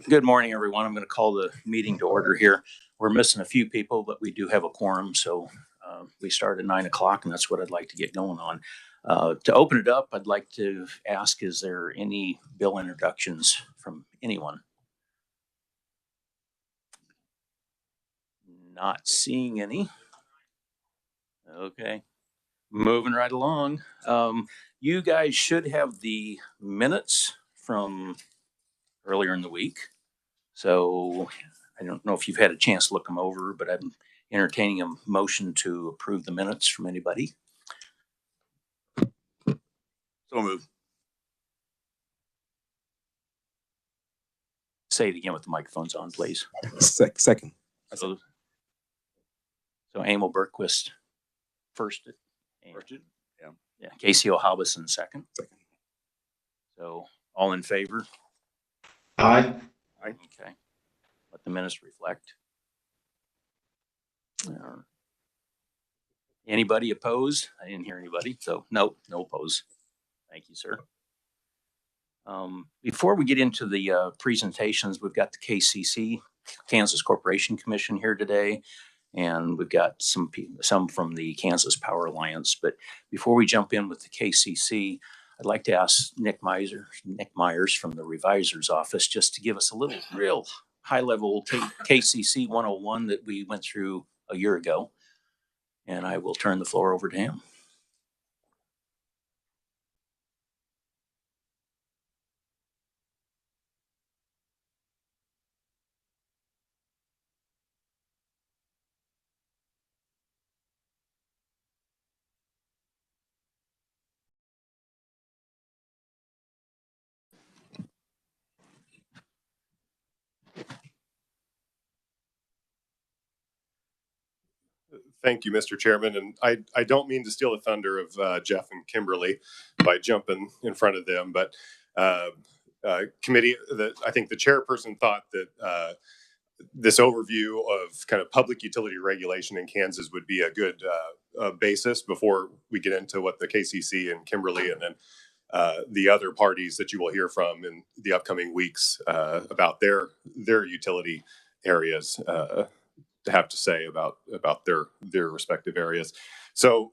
Good morning, everyone. I'm going to call the meeting to order here. We're missing a few people, but we do have a quorum, so we start at 9 o'clock, and that's what I'd like to get going on. To open it up, I'd like to ask, is there any bill introductions from anyone? Not seeing any. Okay, moving right along. You guys should have the minutes from earlier in the week. So I don't know if you've had a chance to look them over, but I'm entertaining a motion to approve the minutes from anybody. So moved. Say it again with the microphones on, please. Second. So Emil Bergquist first. Yeah. Casey O'Halbison second. So all in favor? Aye. Okay. Let the minutes reflect. Anybody opposed? I didn't hear anybody. So no opposed. Thank you, sir. Before we get into the presentations, we've got the KCC, Kansas Corporation Commission here today, and we've got some from the Kansas Power Alliance. But before we jump in with the KCC, I'd like to ask Nick Myers from the Revisor's Office just to give us a little real high-level KCC 101 that we went through a year ago. And I will turn the floor over to him. Thank you, Mr. Chairman. And I don't mean to steal the thunder of Jeff and Kimberly by jumping in front of them, but committee, I think the chairperson thought that this overview of kind of public utility regulation in Kansas would be a good basis before we get into what the KCC and Kimberly and then the other parties that you will hear from in the upcoming weeks about their utility areas to have to say about their respective areas. So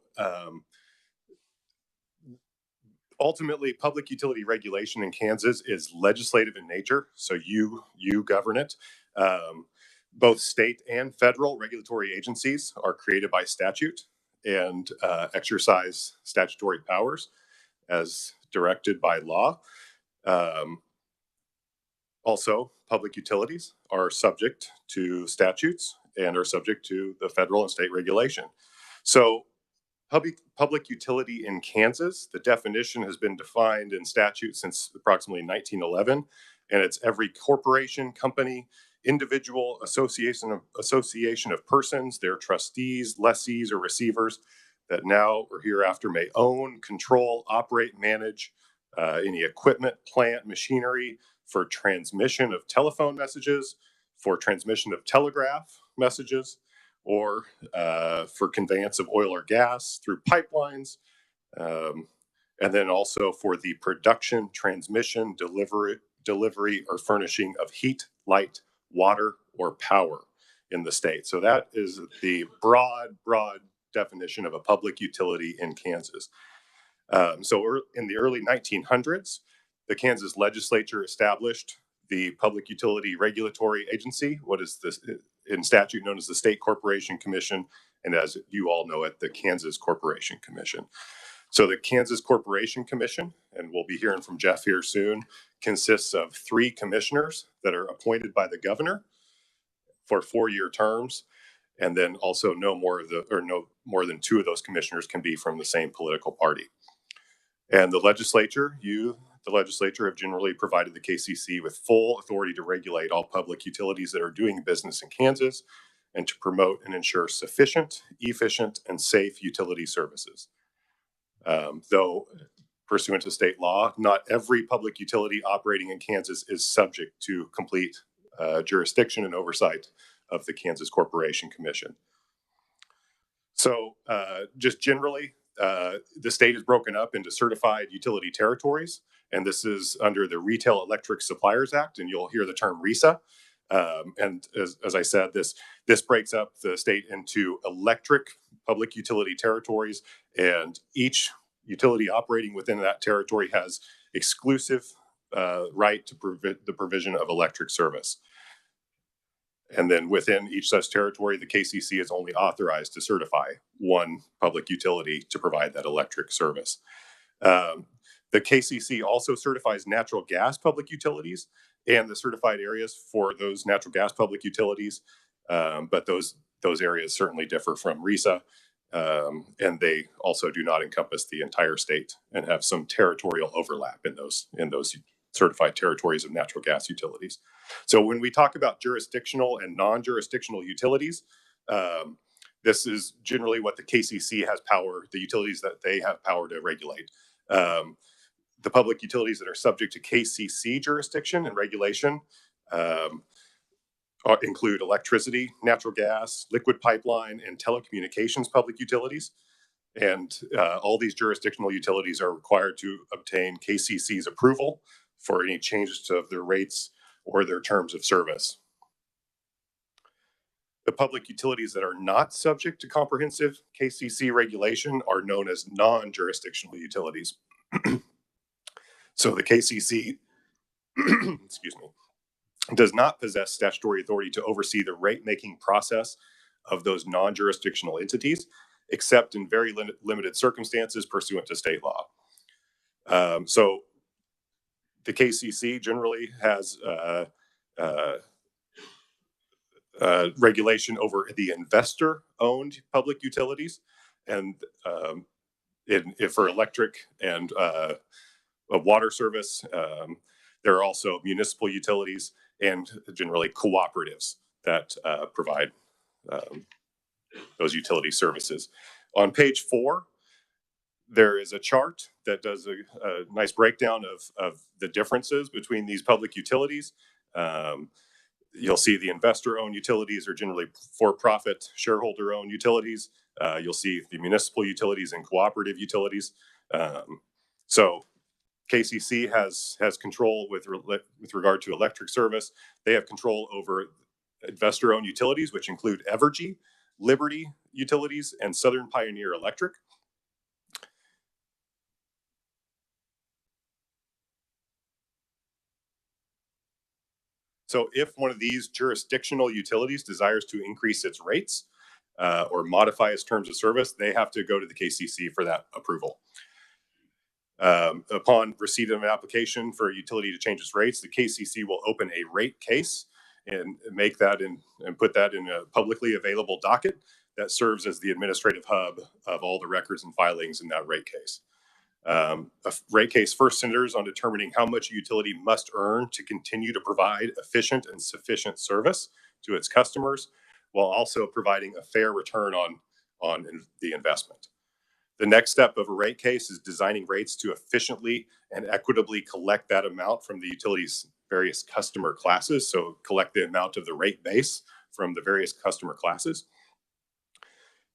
ultimately, public utility regulation in Kansas is legislative in nature. So you govern it. Both state and federal regulatory agencies are created by statute and exercise statutory powers as directed by law. Also, public utilities are subject to statutes and are subject to the federal and state regulation. So public utility in Kansas, the definition has been defined in statute since approximately 1911, and it's every corporation, company, individual, association of persons, their trustees, lessees, or receivers that now or hereafter may own, control, operate, manage any equipment, plant, machinery for transmission of telephone messages, for transmission of telegraph messages, or for conveyance of oil or gas through pipelines, and then also for the production, transmission, delivery, or furnishing of heat, light, water, or power in the state. So that is the broad definition of a public utility in Kansas. So in the early 1900s, the Kansas legislature established the Public Utility Regulatory Agency, what is this in statute known as the State Corporation Commission, and as you all know it, the Kansas Corporation Commission. So the Kansas Corporation Commission, and we'll be hearing from Jeff here soon, consists of 3 commissioners that are appointed by the governor for 4-year terms, and then also no more than 2 of those commissioners can be from the same political party. And the legislature, the legislature have generally provided the KCC with full authority to regulate all public utilities that are doing business in Kansas and to promote and ensure sufficient, efficient, and safe utility services. Though pursuant to state law, not every public utility operating in Kansas is subject to complete jurisdiction and oversight of the Kansas Corporation Commission. So just generally, the state is broken up into certified utility territories, and this is under the Retail Electric Suppliers Act, and you'll hear the term RESA. And as I said, this breaks up the state into electric public utility territories, and each utility operating within that territory has exclusive right to the provision of electric service. And then within each such territory, the KCC is only authorized to certify one public utility to provide that electric service. The KCC also certifies natural gas public utilities and the certified areas for those natural gas public utilities, but those areas certainly differ from RESA, and they also do not encompass the entire state and have some territorial overlap in those certified territories of natural gas utilities. So when we talk about jurisdictional and non-jurisdictional utilities, this is generally what the KCC has power, the utilities that they have power to regulate. The public utilities that are subject to KCC jurisdiction and regulation include electricity, natural gas, liquid pipeline, and telecommunications public utilities. And all these jurisdictional utilities are required to obtain KCC's approval for any changes to their rates or their terms of service. The public utilities that are not subject to comprehensive KCC regulation are known as non-jurisdictional utilities. So the KCC, excuse me, does not possess statutory authority to oversee the rate-making process of those non-jurisdictional entities, except in very limited circumstances pursuant to state law. So the KCC generally has regulation over the investor-owned public utilities, and for electric and water service, there are also municipal utilities and generally cooperatives that provide those utility services. On page 4, there is a chart that does a nice breakdown of the differences between these public utilities. You'll see the investor-owned utilities are generally for-profit, shareholder-owned utilities. You'll see the municipal utilities and cooperative utilities. So KCC has control with regard to electric service. They have control over investor-owned utilities, which include Evergy, Liberty Utilities, and Southern Pioneer Electric. So if one of these jurisdictional utilities desires to increase its rates or modify its terms of service, they have to go to the KCC for that approval. Upon receipt of an application for a utility to change its rates, the KCC will open a rate case and make that and put that in a publicly available docket that serves as the administrative hub of all the records and filings in that rate case. A rate case first centers on determining how much a utility must earn to continue to provide efficient and sufficient service to its customers, while also providing a fair return on the investment. The next step of a rate case is designing rates to efficiently and equitably collect that amount from the utility's various customer classes. So collect the amount of the rate base from the various customer classes.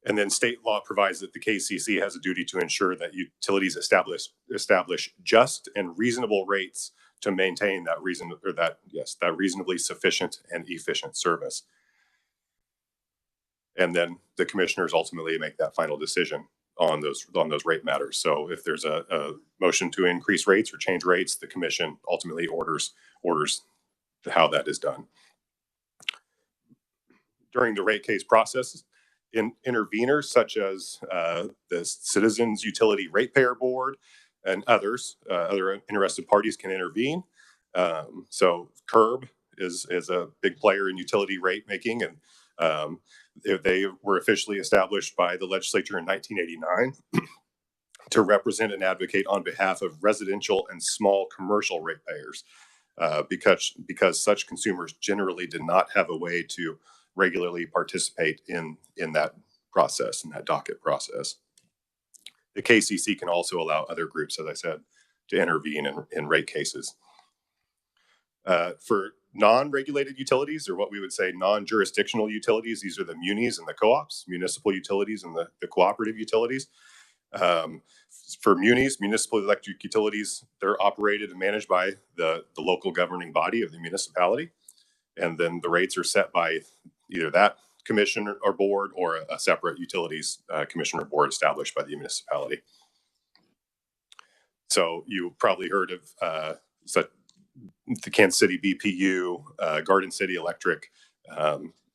And then state law provides that the KCC has a duty to ensure that utilities establish just and reasonable rates to maintain that reasonably sufficient and efficient service. And then the commissioners ultimately make that final decision on those rate matters. So if there's a motion to increase rates or change rates, the commission ultimately orders how that is done. During the rate case process, interveners such as the Citizens Utility Ratepayer Board and others, other interested parties can intervene. So CURB is a big player in utility rate making, and they were officially established by the legislature in 1989 to represent and advocate on behalf of residential and small commercial ratepayers, because such consumers generally did not have a way to regularly participate in that process, in that docket process. The KCC can also allow other groups, as I said, to intervene in rate cases. For non-regulated utilities, or what we would say non-jurisdictional utilities, these are the munis and the co-ops, municipal utilities and the cooperative utilities. For munis, municipal electric utilities, they're operated and managed by the local governing body of the municipality. And then the rates are set by either that commission or board or a separate utilities commission or board established by the municipality. So you probably heard of the Kansas City BPU, Garden City Electric,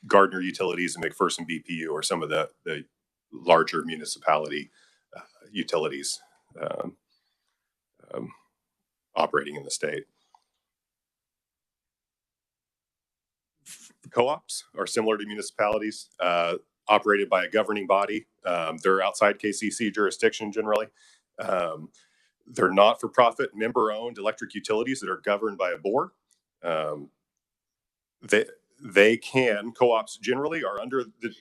Gardner Utilities, and McPherson BPU are some of the larger municipality utilities operating in the state. Co-ops are similar to municipalities, operated by a governing body. They're outside KCC jurisdiction generally. They're not-for-profit, member-owned electric utilities that are governed by a board. Co-ops generally are under the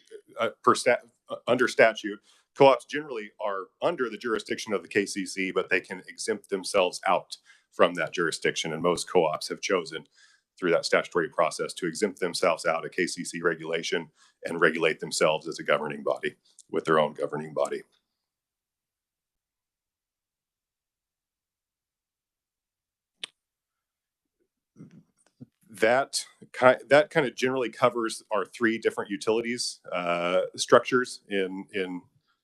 under statute. Co-ops generally are under the jurisdiction of the KCC, but they can exempt themselves out from that jurisdiction. And most co-ops have chosen through that statutory process to exempt themselves out of KCC regulation and regulate themselves as a governing body with their own governing body. That kind of generally covers our three different utilities structures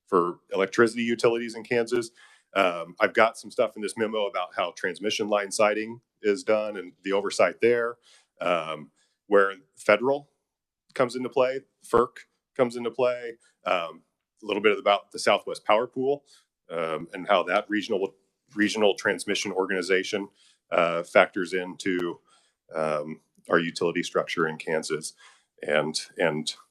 for electricity utilities in Kansas. I've got some stuff in this memo about how transmission line siting is done and the oversight there, where federal comes into play, FERC comes into play, a little bit about the Southwest Power Pool and how that regional transmission organization factors into our utility structure in Kansas and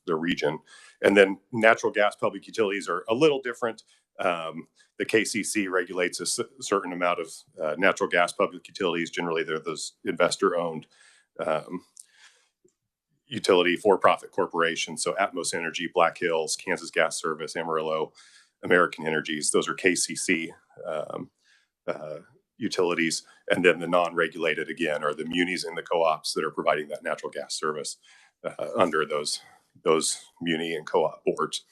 the region. And then natural gas public utilities are a little different. The KCC regulates a certain amount of natural gas public utilities. Generally, they're those investor-owned utility for-profit corporations. So Atmos Energy, Black Hills, Kansas Gas Service, Amarillo, American Energies, those are KCC utilities. And then the non-regulated, again, are the munis and the co-ops that are providing that natural gas service under those muni and co-op boards.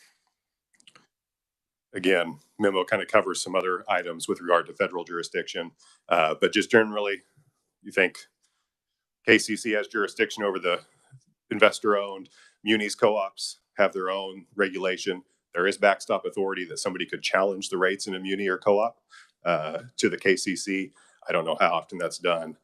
Again, memo kind of covers some other items with regard to federal jurisdiction, but just generally, you think KCC has jurisdiction over the investor-owned munis. Co-ops have their own regulation. There is backstop authority that somebody could challenge the rates in a muni or co-op to the KCC. I don't know how often that's done,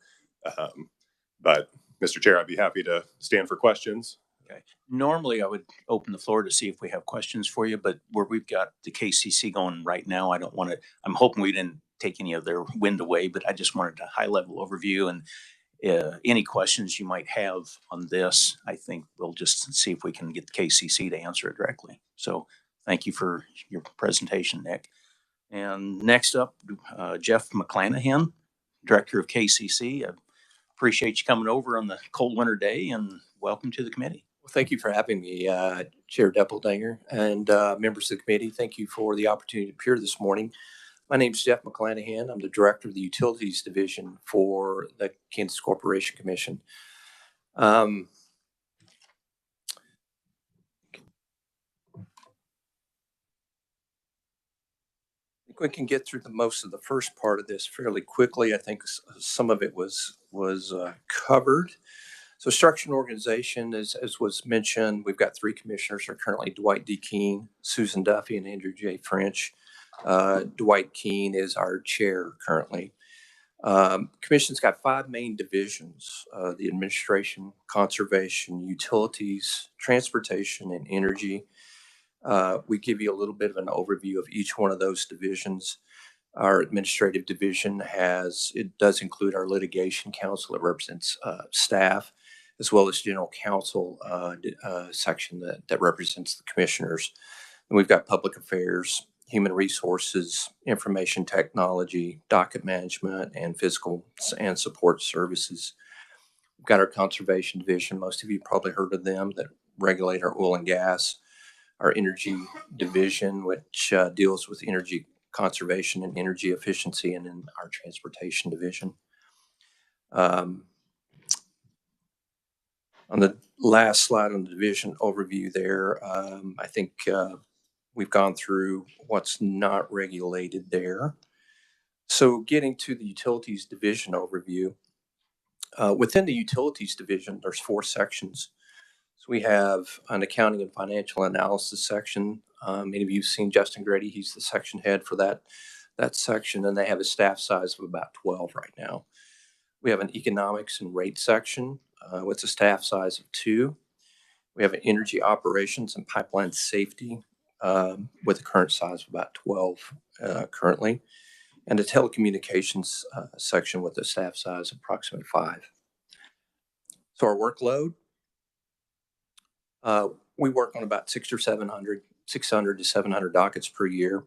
but Mr. Chair, I'd be happy to stand for questions. Okay. Normally, I would open the floor to see if we have questions for you, but where we've got the KCC going right now, I don't want to, I'm hoping we didn't take any of their wind away, but I just wanted a high-level overview, and any questions you might have on this, I think we'll just see if we can get the KCC to answer it directly. So thank you for your presentation, Nick. And next up, Jeff McClanahan, Director of KCC. I appreciate you coming over on the cold winter day, and welcome to the committee. Well, thank you for having me, Chair Deppeldinger, and members of the committee. Thank you for the opportunity to appear this morning. My name is Jeff McClanahan. I'm the Director of the Utilities Division for the Kansas Corporation Commission. I think we can get through most of the first part of this fairly quickly. I think some of it was covered. So structure and organization, as was mentioned, we've got three commissioners are currently Dwight D. Keene, Susan Duffy, and Andrew J. French. Dwight Keene is our chair currently. Commission's got five main divisions: the administration, conservation, utilities, transportation, and energy. We give you a little bit of an overview of each one of those divisions. Our administrative division does include our litigation counsel that represents staff, as well as general counsel section that represents the commissioners. And we've got public affairs, human resources, information technology, docket management, and physical and support services. We've got our conservation division. Most of you probably heard of them, that regulate our oil and gas. Our energy division, which deals with energy conservation and energy efficiency, and in our transportation division. On the last slide on the division overview there, I think We've gone through what's not regulated there. So getting to the utilities division overview, within the utilities division, there's 4 sections. So we have an accounting and financial analysis section. Many of you have seen Justin Grady. He's the section head for that section, and they have a staff size of about 12 right now. We have an economics and rate section with a staff size of 2. We have an energy operations and pipeline safety with a current size of about 12 currently, and a telecommunications section with a staff size of approximately 5. So our workload, we work on about 600 to 700 dockets per year.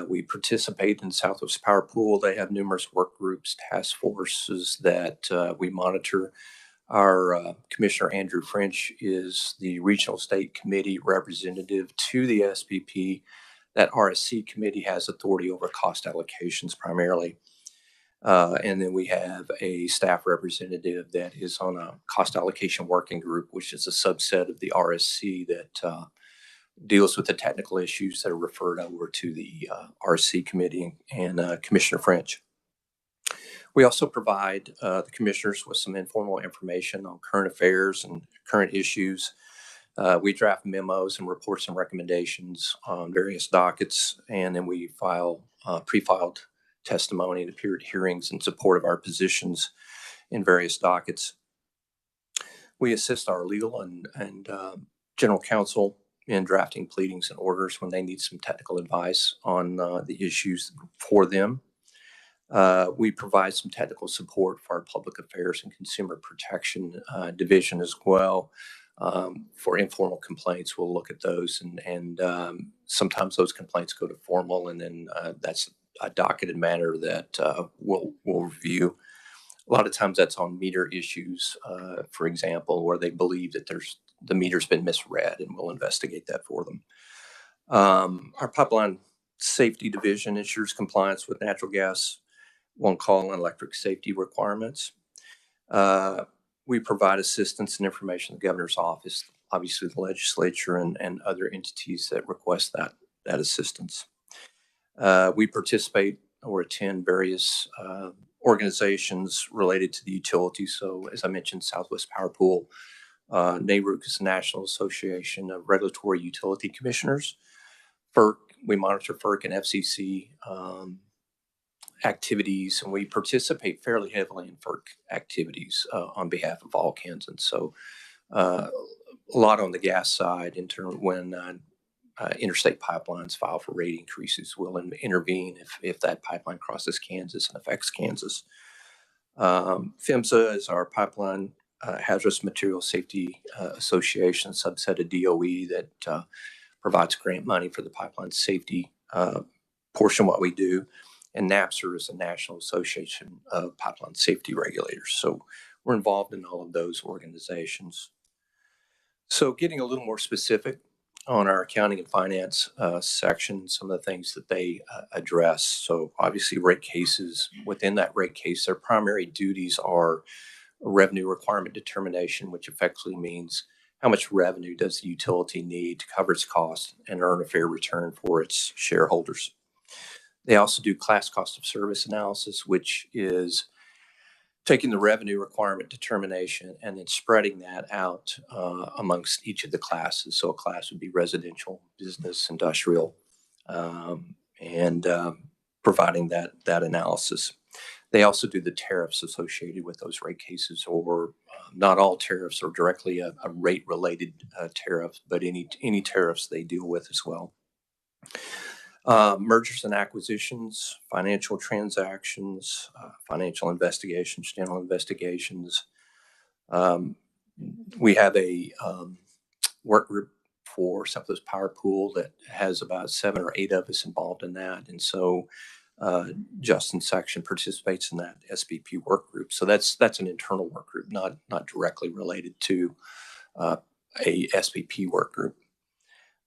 We participate in Southwest Power Pool. They have numerous work groups, task forces that we monitor. Our Commissioner Andrew French is the Regional State Committee representative to the SPP. That RSC committee has authority over cost allocations primarily. And then we have a staff representative that is on a cost allocation working group, which is a subset of the RSC that deals with the technical issues that are referred over to the RSC committee and Commissioner French. We also provide the commissioners with some informal information on current affairs and current issues. We draft memos and reports and recommendations on various dockets, and then we file pre-filed testimony and appear at hearings in support of our positions in various dockets. We assist our legal and general counsel in drafting pleadings and orders when they need some technical advice on the issues for them. We provide some technical support for our public affairs and consumer protection division as well. For informal complaints, we'll look at those, and sometimes those complaints go to formal, and then that's a docketed matter that we'll review. A lot of times that's on meter issues, for example, where they believe that the meter's been misread, and we'll investigate that for them. Our pipeline safety division ensures compliance with natural gas on-call and electric safety requirements. We provide assistance and information to the governor's office, obviously the legislature and other entities that request that assistance. We participate or attend various organizations related to the utilities. So as I mentioned, Southwest Power Pool, NARUC is the National Association of Regulatory Utility Commissioners. FERC, we monitor FERC and FCC activities, and we participate fairly heavily in FERC activities on behalf of all Kansans. So a lot on the gas side in terms when interstate pipelines file for rate increases, we'll intervene if that pipeline crosses Kansas and affects Kansas. PHMSA is our Pipeline Hazardous Material Safety Association, subset of DOE that provides grant money for the pipeline safety portion of what we do. And NAPSR is the National Association of Pipeline Safety Regulators. So we're involved in all of those organizations. So getting a little more specific on our accounting and finance section, some of the things that they address. So obviously rate cases, within that rate case, their primary duties are revenue requirement determination, which effectively means how much revenue does the utility need to cover its costs and earn a fair return for its shareholders. They also do class cost of service analysis, which is taking the revenue requirement determination and then spreading that out amongst each of the classes. So a class would be residential, business, industrial, and providing that analysis. They also do the tariffs associated with those rate cases, or not all tariffs are directly a rate-related tariff, but any tariffs they deal with as well. Mergers and acquisitions, financial transactions, financial investigations, general investigations. We have a work group for Southwest Power Pool that has about 7 or 8 of us involved in that. And so Justin's section participates in that SPP work group. So that's an internal work group, not directly related to a SPP work group.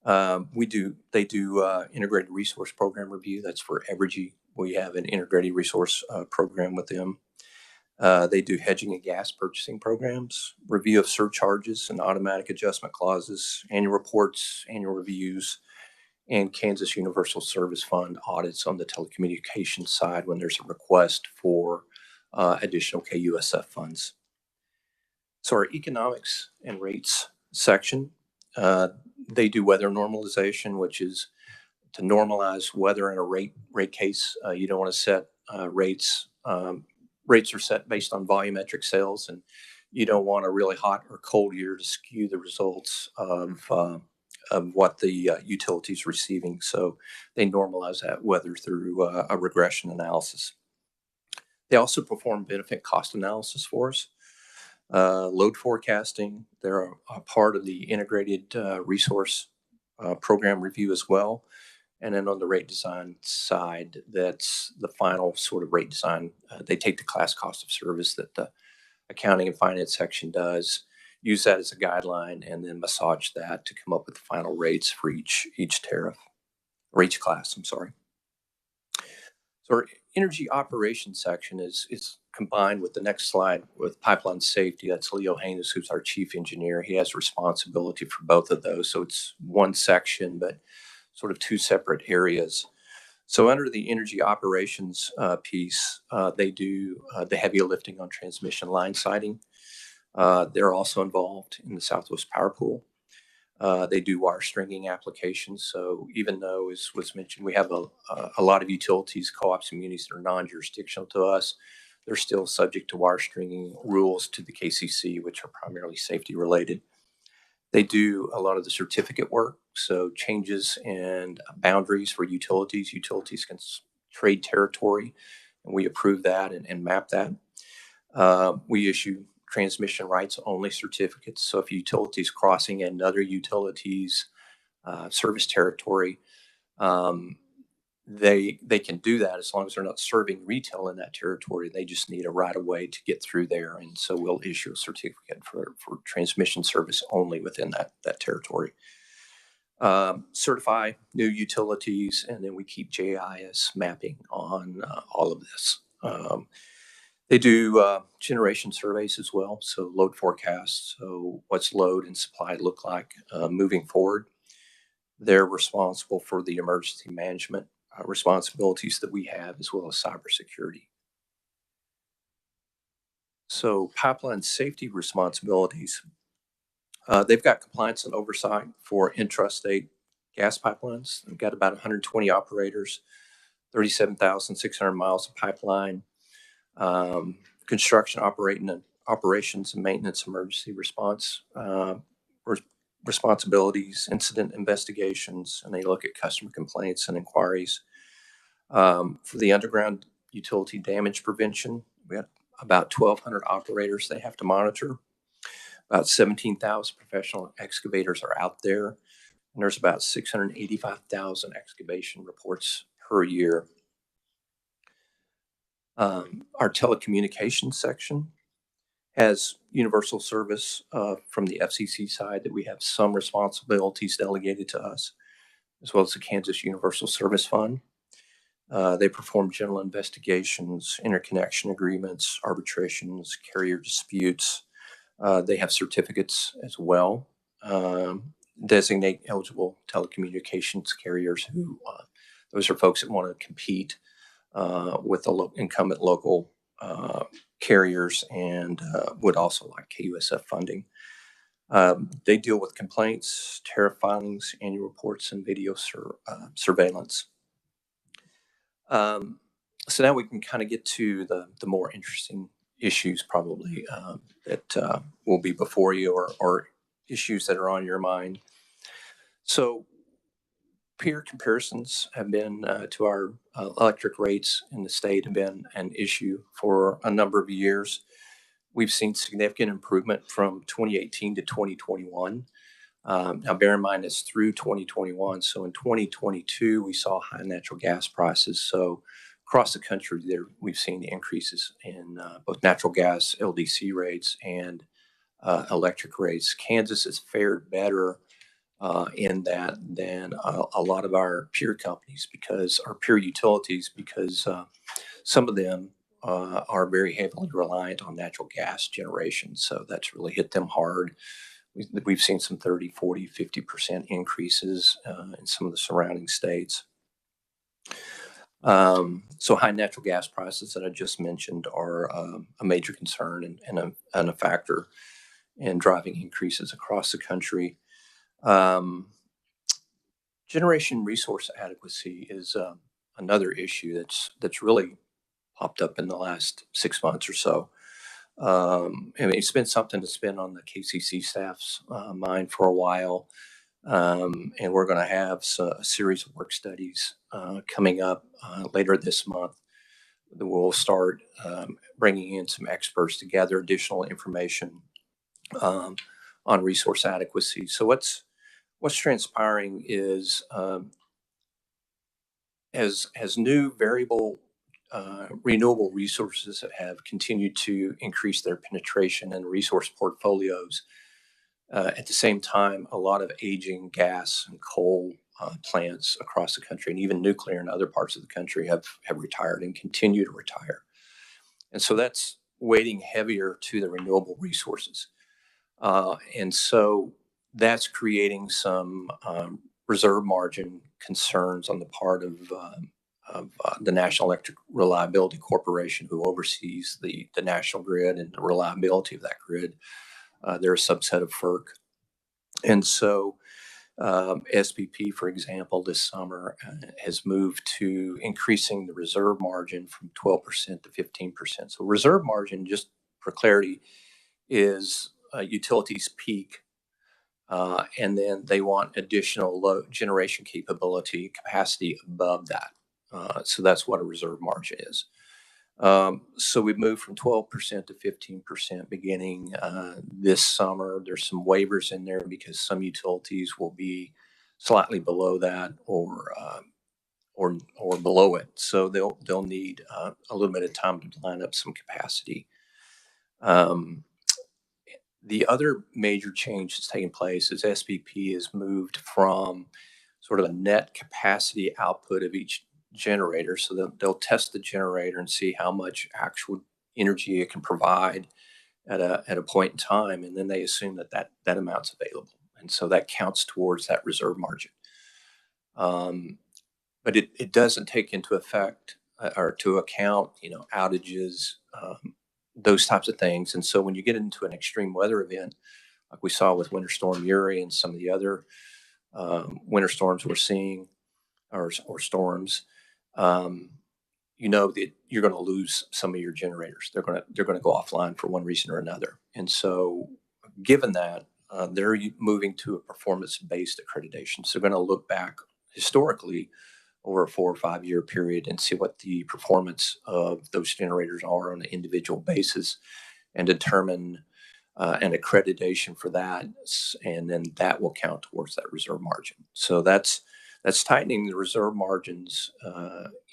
They do integrated resource program review. That's for Evergy. We have an integrated resource program with them. They do hedging and gas purchasing programs, review of surcharges and automatic adjustment clauses, annual reports, annual reviews, and Kansas Universal Service Fund audits on the telecommunications side when there's a request for additional KUSF funds. So our economics and rates section, they do weather normalization, which is to normalize weather in a rate case. You don't want to set rates. Rates are set based on volumetric sales, and you don't want a really hot or cold year to skew the results of what the utility is receiving. So they normalize that weather through a regression analysis. They also perform benefit cost analysis for us. Load forecasting, they're a part of the integrated resource program review as well. And then on the rate design side, that's the final sort of rate design. They take the class cost of service that the accounting and finance section does, use that as a guideline, and then massage that to come up with the final rates for each tariff, or each class, I'm sorry. So our energy operations section is combined with the next slide with pipeline safety. That's Leo Haynes, who's our chief engineer. He has responsibility for both of those. So it's one section, but sort of two separate areas. So under the energy operations piece, they do the heavy lifting on transmission line siting. They're also involved in the Southwest Power Pool. They do wire stringing applications. So even though, as was mentioned, we have a lot of utilities, co-ops, and munis that are non-jurisdictional to us, they're still subject to wire stringing rules to the KCC, which are primarily safety related. They do a lot of the certificate work, so changes in boundaries for utilities. Utilities can trade territory, and we approve that and map that. We issue transmission rights only certificates. So if a utility is crossing another utility's service territory, they can do that as long as they're not serving retail in that territory. They just need a right of way to get through there. And so we'll issue a certificate for transmission service only within that territory. Certify new utilities, and then we keep JIS mapping on all of this. They do generation surveys as well, so load forecasts, so what's load and supply look like moving forward. They're responsible for the emergency management responsibilities that we have, as well as cybersecurity. So pipeline safety responsibilities, they've got compliance and oversight for intrastate gas pipelines. They've got about 120 operators, 37,600 miles of pipeline, construction, operations and maintenance, emergency response responsibilities, incident investigations, and they look at customer complaints and inquiries. For the underground utility damage prevention, we have about 1,200 operators they have to monitor. About 17,000 professional excavators are out there, and there's about 685,000 excavation reports per year. Our telecommunications section has universal service from the FCC side that we have some responsibilities delegated to us, as well as the Kansas Universal Service Fund. They perform general investigations, interconnection agreements, arbitrations, carrier disputes. They have certificates as well. Designate eligible telecommunications carriers who, those are folks that want to compete with the incumbent local carriers and would also like KUSF funding. They deal with complaints, tariff filings, annual reports, and video surveillance. So now we can kind of get to the more interesting issues probably that will be before you, or issues that are on your mind. So peer comparisons have been to our electric rates in the state have been an issue for a number of years. We've seen significant improvement from 2018 to 2021. Now, bear in mind, it's through 2021. So in 2022, we saw high natural gas prices. So across the country, we've seen increases in both natural gas LDC rates and electric rates. Kansas has fared better in that than a lot of our peer companies, because our peer utilities, because some of them are very heavily reliant on natural gas generation. So that's really hit them hard. We've seen some 30, 40, 50% increases in some of the surrounding states. So high natural gas prices that I just mentioned are a major concern and a factor in driving increases across the country. Generation resource adequacy is another issue that's really popped up in the last 6 months or so. I mean, it's been something that's been on the KCC staff's mind for a while. And we're going to have a series of work studies coming up later this month that will start bringing in some experts to gather additional information on resource adequacy. So what's transpiring is as new variable renewable resources have continued to increase their penetration and resource portfolios. At the same time, a lot of aging gas and coal plants across the country, and even nuclear in other parts of the country, have retired and continue to retire. And so that's weighting heavier to the renewable resources. And so that's creating some reserve margin concerns on the part of the National Electric Reliability Corporation, who oversees the national grid and the reliability of that grid. They're a subset of FERC. And so SPP, for example, this summer has moved to increasing the reserve margin from 12% to 15%. So reserve margin, just for clarity, is utilities peak. And then they want additional load generation capacity above that. So that's what a reserve margin is. So we've moved from 12% to 15% beginning this summer. There's some waivers in there because some utilities will be slightly below that or below it. So they'll need a little bit of time to line up some capacity. The other major change that's taking place is SPP has moved from sort of a net capacity output of each generator. So they'll test the generator and see how much actual energy it can provide at a point in time. And then they assume that amount's available. And so that counts towards that reserve margin. But it doesn't take into effect or to account, outages, those types of things. And so when you get into an extreme weather event, like we saw with Winter Storm Uri and some of the other winter storms we're seeing, or storms, that you're going to lose some of your generators. They're going to go offline for one reason or another. And so, given that, they're moving to a performance-based accreditation. So they're going to look back historically over a 4 or 5 year period and see what the performance of those generators are on an individual basis, and determine an accreditation for that, and then that will count towards that reserve margin. So that's tightening the reserve margins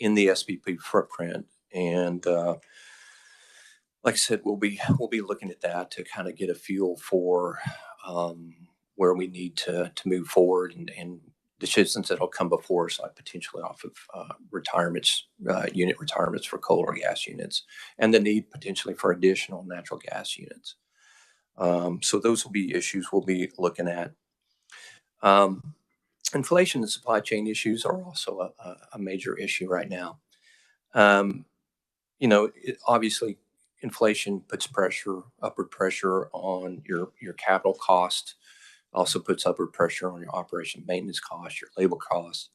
in the SPP footprint, and like I said, we'll be looking at that to kind of get a feel for where we need to move forward, and decisions that'll come before us, like potentially off of unit retirements for coal or gas units, and the need potentially for additional natural gas units. So those will be issues we'll be looking at. Inflation and supply chain issues are also a major issue right now. Obviously, inflation puts upward pressure on your capital cost, also puts upward pressure on your operation maintenance costs, your labor costs.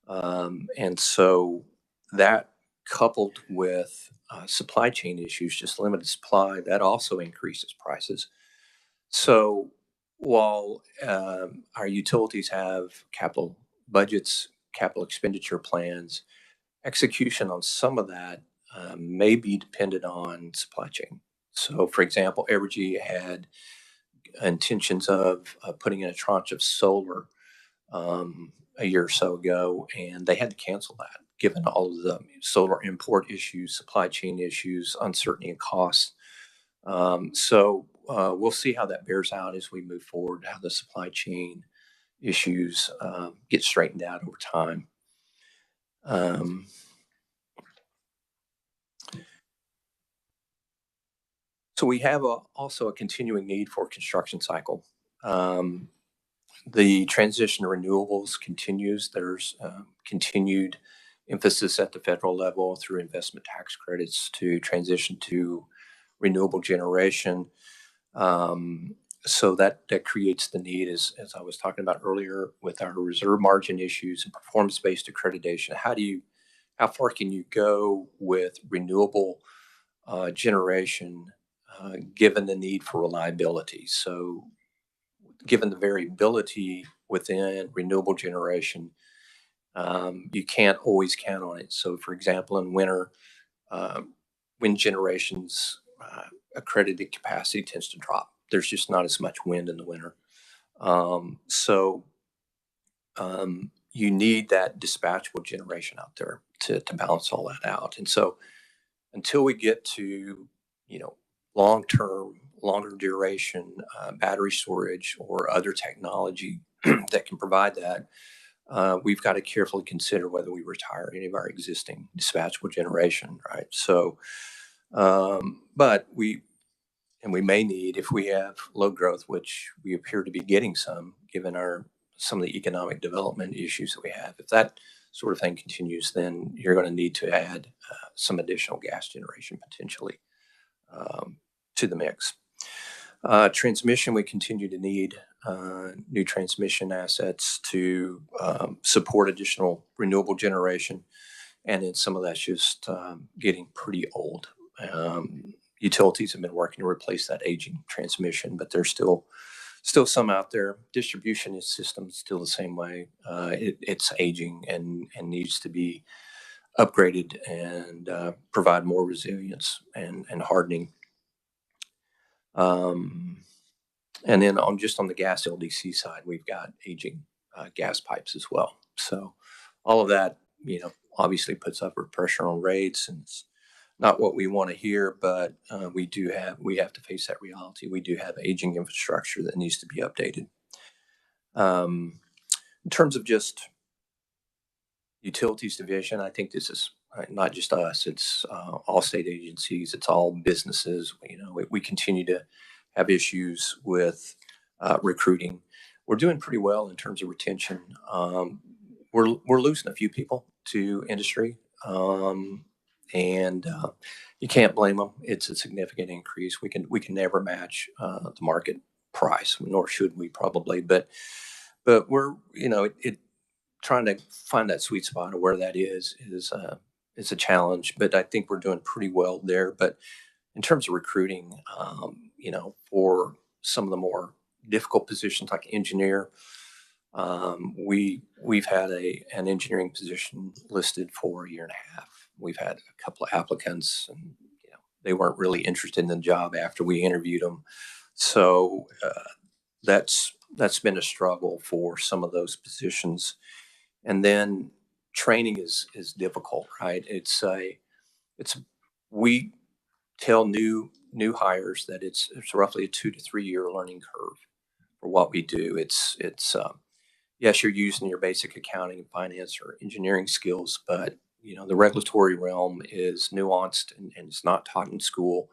And so that, coupled with supply chain issues, just limited supply, that also increases prices. So while our utilities have capital budgets, capital expenditure plans, execution on some of that may be dependent on supply chain. So, for example, Evergy had intentions of putting in a tranche of solar a year or so ago, and they had to cancel that given all of the solar import issues, supply chain issues, uncertainty and costs. So we'll see how that bears out as we move forward, how the supply chain issues get straightened out over time. So we have also a continuing need for construction cycle The transition to renewables continues. There's continued emphasis at the federal level through investment tax credits to transition to renewable generation. So that creates the need, as I was talking about earlier, with our reserve margin issues and performance-based accreditation. How far can you go with renewable generation, given the need for reliability? So, given the variability within renewable generation, you can't always count on it. So, for example, in winter, wind generation's accredited capacity tends to drop. There's just not as much wind in the winter. You need that dispatchable generation out there to balance all that out. And so until we get to, long-term, longer duration battery storage or other technology that can provide that, we've got to carefully consider whether we retire any of our existing dispatchable generation, right? So, but we may need, if we have low growth, which we appear to be getting some, given some of the economic development issues that we have. If that sort of thing continues, then you're going to need to add some additional gas generation potentially to the mix. Transmission, we continue to need new transmission assets to support additional renewable generation. And then some of that's just getting pretty old. Utilities have been working to replace that aging transmission, but there's still some out there. Distribution system is still the same way. It's aging and needs to be upgraded and provide more resilience and hardening. And then on the gas LDC side, we've got aging gas pipes as well. So all of that, obviously puts upward pressure on rates, and it's not what we want to hear, but we have to face that reality. We do have aging infrastructure that needs to be updated. In terms of just utilities division, I think this is not just us, it's all state agencies, it's all businesses. We continue to have issues with recruiting. We're doing pretty well in terms of retention. We're losing a few people to industry. And you can't blame them. It's a significant increase. We can never match the market price, nor should we probably. But we're trying to find that sweet spot of where that is a challenge. But I think we're doing pretty well there. But in terms of recruiting, for some of the more difficult positions like engineer, we've had an engineering position listed for a year and a half. We've had a couple of applicants, and they weren't really interested in the job after we interviewed them. So that's been a struggle for some of those positions. And then training is difficult, right? We tell new hires that it's roughly a 2 to 3 year learning curve for what we do. It's yes, you're using your basic accounting and finance or engineering skills, but the regulatory realm is nuanced and it's not taught in school.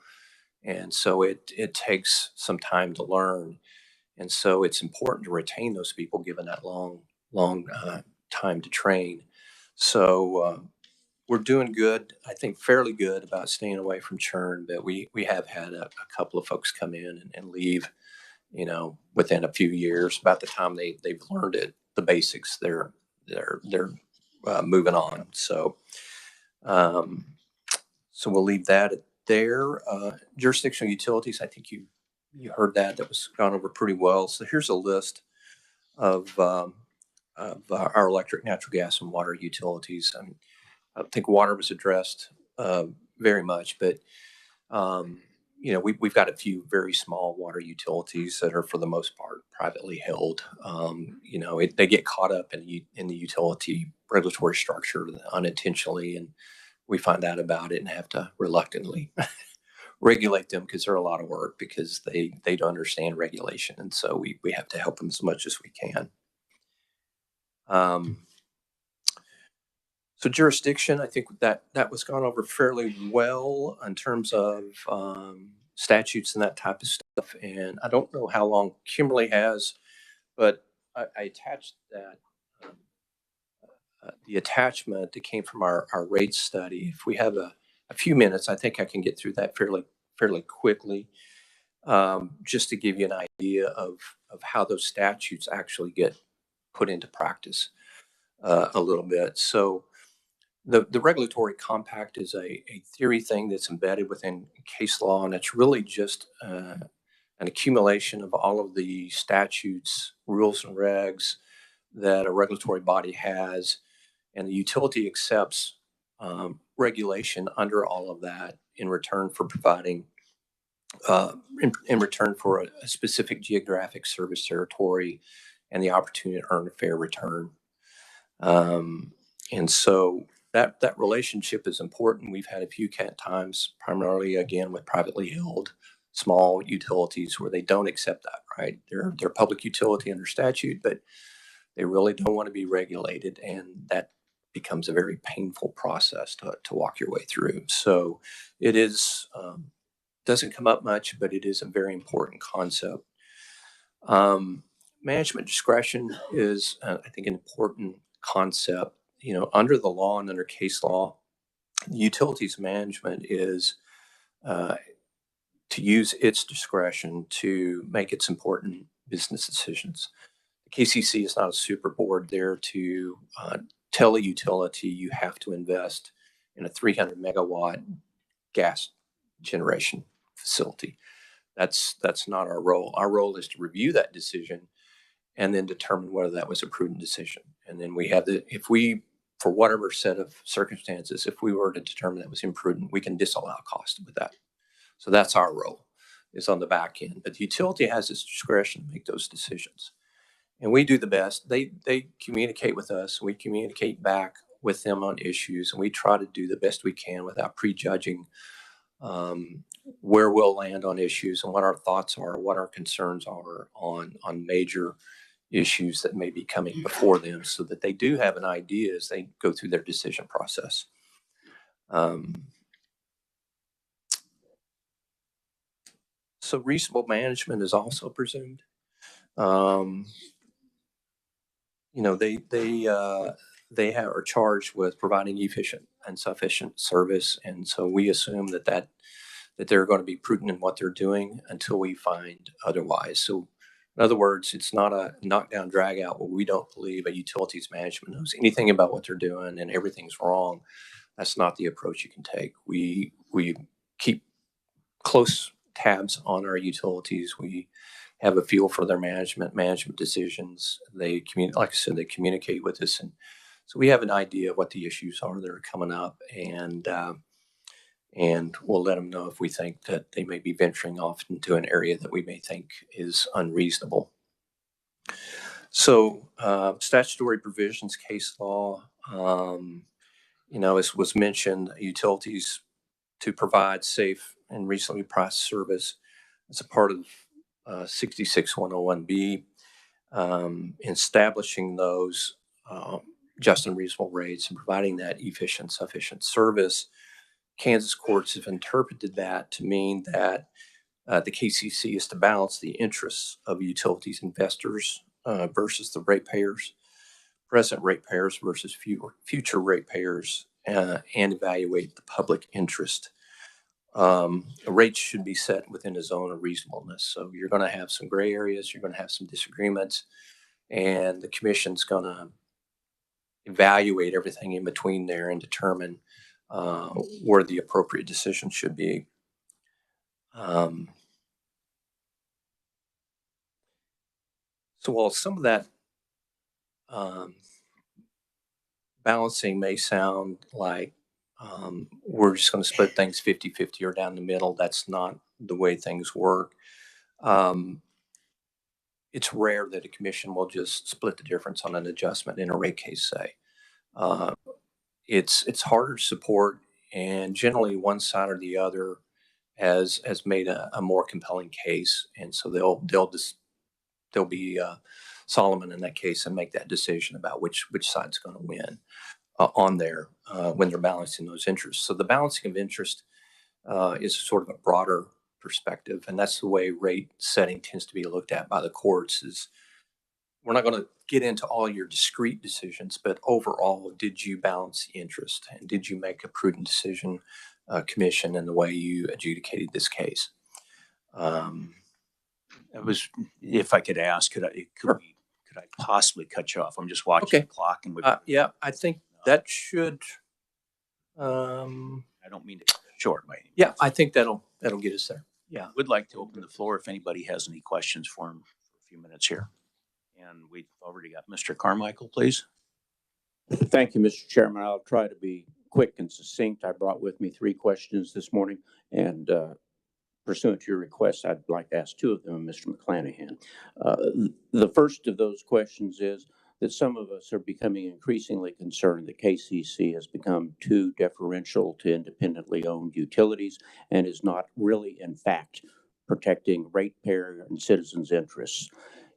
And so it takes some time to learn. And so it's important to retain those people given that long time to train. So we're doing good, I think fairly good about staying away from churn, but we have had a couple of folks come in and leave, within a few years. About the time they've learned the basics, they're moving on. So we'll leave that there. Jurisdictional utilities, I think you heard that was gone over pretty well. So here's a list of our electric, natural gas, and water utilities. I don't think water was addressed very much, but we've got a few very small water utilities that are, for the most part, privately held. They get caught up in the utility regulatory structure unintentionally, and we find out about it and have to reluctantly regulate them because they're a lot of work because they don't understand regulation, and so we have to help them as much as we can. So jurisdiction, I think that was gone over fairly well in terms of statutes and that type of stuff. And I don't know how long Kimberly has, but I attached that. The attachment that came from our rate study. If we have a few minutes, I think I can get through that fairly quickly, just to give you an idea of how those statutes actually get put into practice a little bit. So the regulatory compact is a theory thing that's embedded within case law, and it's really just an accumulation of all of the statutes, rules, and regs that a regulatory body has, and the utility accepts regulation under all of that in return for providing, in return for a specific geographic service territory and the opportunity to earn a fair return. And so that relationship is important. We've had a few times, primarily again with privately held small utilities, where they don't accept that, right? They're public utility under statute, but they really don't want to be regulated, and that becomes a very painful process to walk your way through. So it is, doesn't come up much, but it is a very important concept. Management discretion is, I think, an important concept. You know, under the law and under case law, utilities management is to use its discretion to make its important business decisions. The KCC is not a super board there to tell a utility you have to invest in a 300 megawatt gas generation facility. That's not our role. Our role is to review that decision and then determine whether that was a prudent decision. And then we have if we, for whatever set of circumstances, if we were to determine that was imprudent, we can disallow cost with that. So that's our role, is on the back end. But the utility has its discretion to make those decisions. And we do the best. They communicate with us. We communicate back with them on issues, and we try to do the best we can without prejudging where we'll land on issues and what our thoughts are, what our concerns are on major issues that may be coming before them, so that they do have an idea as they go through their decision process. So reasonable management is also presumed. You know, they are charged with providing efficient and sufficient service, and so we assume that they're going to be prudent in what they're doing until we find otherwise. So, in other words, it's not a knockdown drag out where we don't believe a utilities management knows anything about what they're doing and everything's wrong. That's not the approach you can take. We keep close tabs on our utilities. We have a feel for their management decisions. They like I said, they communicate with us, and so we have an idea of what the issues are that are coming up, and we'll let them know if we think that they may be venturing off into an area that we may think is unreasonable. So statutory provisions, case law, you know, as was mentioned, utilities to provide safe and reasonably priced service as a part of 66101B, establishing those just and reasonable rates and providing that efficient, sufficient service. Kansas courts have interpreted that to mean that the KCC is to balance the interests of utilities investors versus the ratepayers, present ratepayers versus future ratepayers, and evaluate the public interest. Rates should be set within a zone of reasonableness. So you're going to have some gray areas, you're going to have some disagreements, and the commission's going to evaluate everything in between there and determine where the appropriate decision should be. So while some of that balancing may sound like we're just going to split things 50-50 or down the middle, that's not the way things work. It's rare that a commission will just split the difference on an adjustment in a rate case, say. It's harder to support, and generally one side or the other has made a more compelling case, and so they'll be Solomon in that case and make that decision about which side's going to win on there when they're balancing those interests. So the balancing of interest is sort of a broader perspective. And that's the way rate setting tends to be looked at by the courts is we're not going to get into all your discrete decisions, but overall, did you balance the interest and did you make a prudent decision, commission, in the way you adjudicated this case? That was, if I could ask, could Sure. I possibly cut you off? I'm just watching Okay. the clock and Yeah, I think that should. I don't mean to cut it short by any means. Yeah, I think that'll get us there. Yeah. Would like to open the floor if anybody has any questions for him for a few minutes here. And we've already got Mr. Carmichael, please. Thank you, Mr. Chairman. I'll try to be quick and succinct. I brought with me 3 questions this morning, and pursuant to your request, I'd like to ask 2 of them, Mr. McClanahan. The first of those questions is that some of us are becoming increasingly concerned that KCC has become too deferential to independently owned utilities and is not really, in fact, protecting ratepayer and citizens' interests.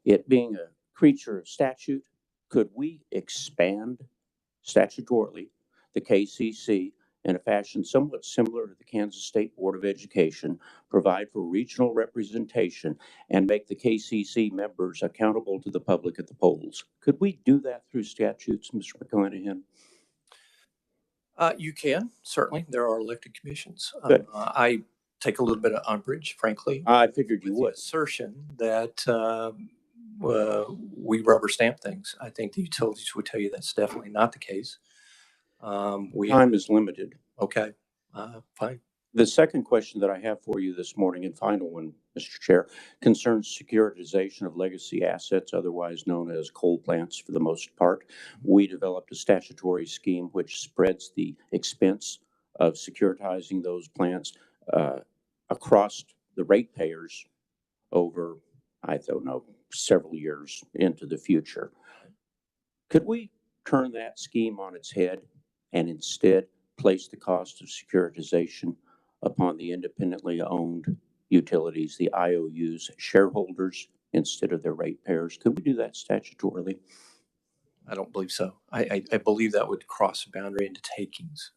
It being a creature of statute, could we expand statutorily the KCC in a fashion somewhat similar to the Kansas State Board of Education, provide for regional representation, and make the KCC members accountable to the public at the polls? Could we do that through statutes, Mr. McClanahan? You can, certainly. There are elected commissions. Good. I take a little bit of umbrage, frankly, I figured you with the would. assertion that we rubber stamp things. I think the utilities would tell you that's definitely not the case. Time is limited. Okay, fine. The second question that I have for you this morning, and final one, Mr. Chair, concerns securitization of legacy assets, otherwise known as coal plants for the most part. We developed a statutory scheme which spreads the expense of securitizing those plants across the ratepayers over, I don't know, several years into the future. Could we turn that scheme on its head and instead place the cost of securitization upon the independently owned utilities, the IOUs, shareholders, instead of their ratepayers? Could we do that statutorily? I don't believe so. I believe that would cross a boundary into takings.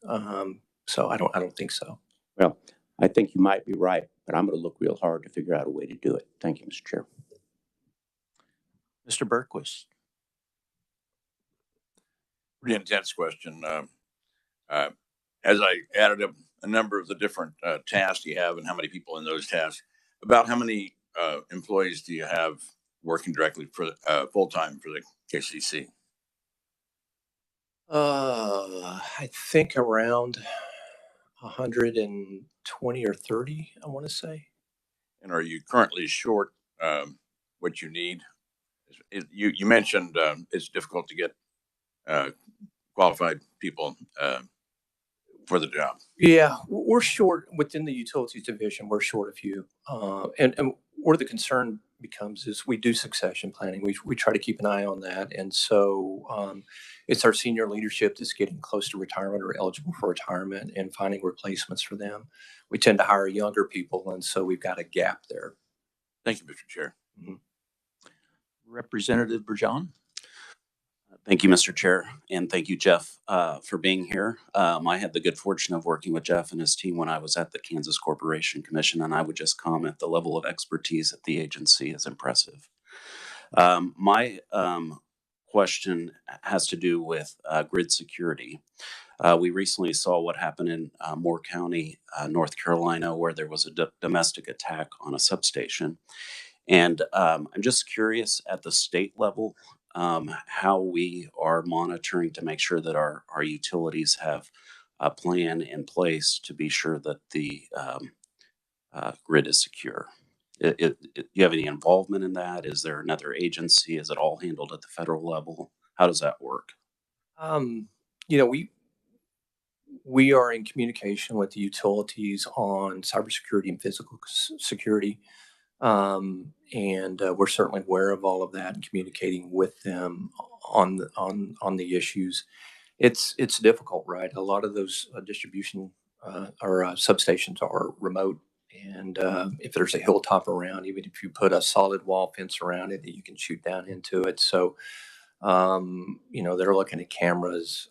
So I don't think so. Well, I think you might be right, but I'm going to look real hard to figure out a way to do it. Thank you, Mr. Chair. Mr. Berquist. Pretty intense question. As I added up a number of the different tasks you have and how many people in those tasks, about how many employees do you have working directly for full-time for the KCC? I think around 120 or 30, I want to say. And are you currently short what you need? You mentioned it's difficult to get qualified people for the job. Yeah, we're short within the utilities division. We're short a few, and where the concern becomes is we do succession planning. We try to keep an eye on that, and so it's our senior leadership that's getting close to retirement or eligible for retirement and finding replacements for them. We tend to hire younger people, and so we've got a gap there. Thank you, Mr. Chair. Mm-hmm. Representative Burjan. Thank you, Mr. Chair, and thank you, Jeff, for being here. I had the good fortune of working with Jeff and his team when I was at the Kansas Corporation Commission, and I would just comment the level of expertise at the agency is impressive. My question has to do with grid security. We recently saw what happened in Moore County, North Carolina, where there was a domestic attack on a substation. And I'm just curious at the state level, how we are monitoring to make sure that our utilities have a plan in place to be sure that the grid is secure. Do you have any involvement in that? Is there another agency? Is it all handled at the federal level? How does that work? We are in communication with the utilities on cybersecurity and physical security. And we're certainly aware of all of that and communicating with them on the issues. It's difficult, right? A lot of those distribution or substations are remote, and if there's a hilltop around, even if you put a solid wall fence around it, you can shoot down into it. So, they're looking at cameras,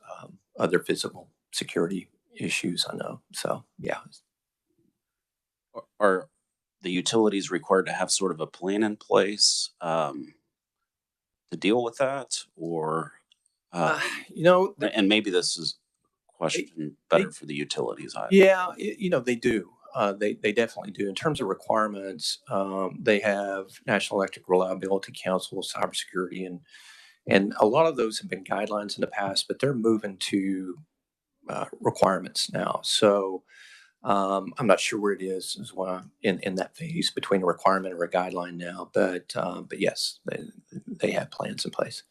other physical security issues. I know. So, yeah. the utilities required to have sort of a plan in place to deal with that, or You know, and maybe this is a question better for the utilities. they do. They definitely do. In terms of requirements, they have National Electric Reliability Council, cybersecurity, and a lot of those have been guidelines in the past, but they're moving to requirements now. So I'm not sure where it is as well in that phase between a requirement or a guideline now, but yes, they have plans in place.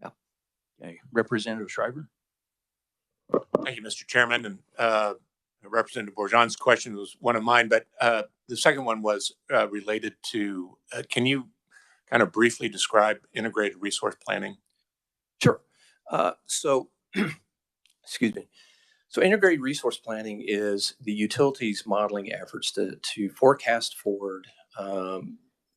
Yeah. Okay. Representative Shriver? Thank you, Mr. Chairman. And Representative Bourgeon's question was one of mine, but the second one was related to, can you kind of briefly describe integrated resource planning? Sure. So, excuse me. So integrated resource planning is the utilities modeling efforts to forecast forward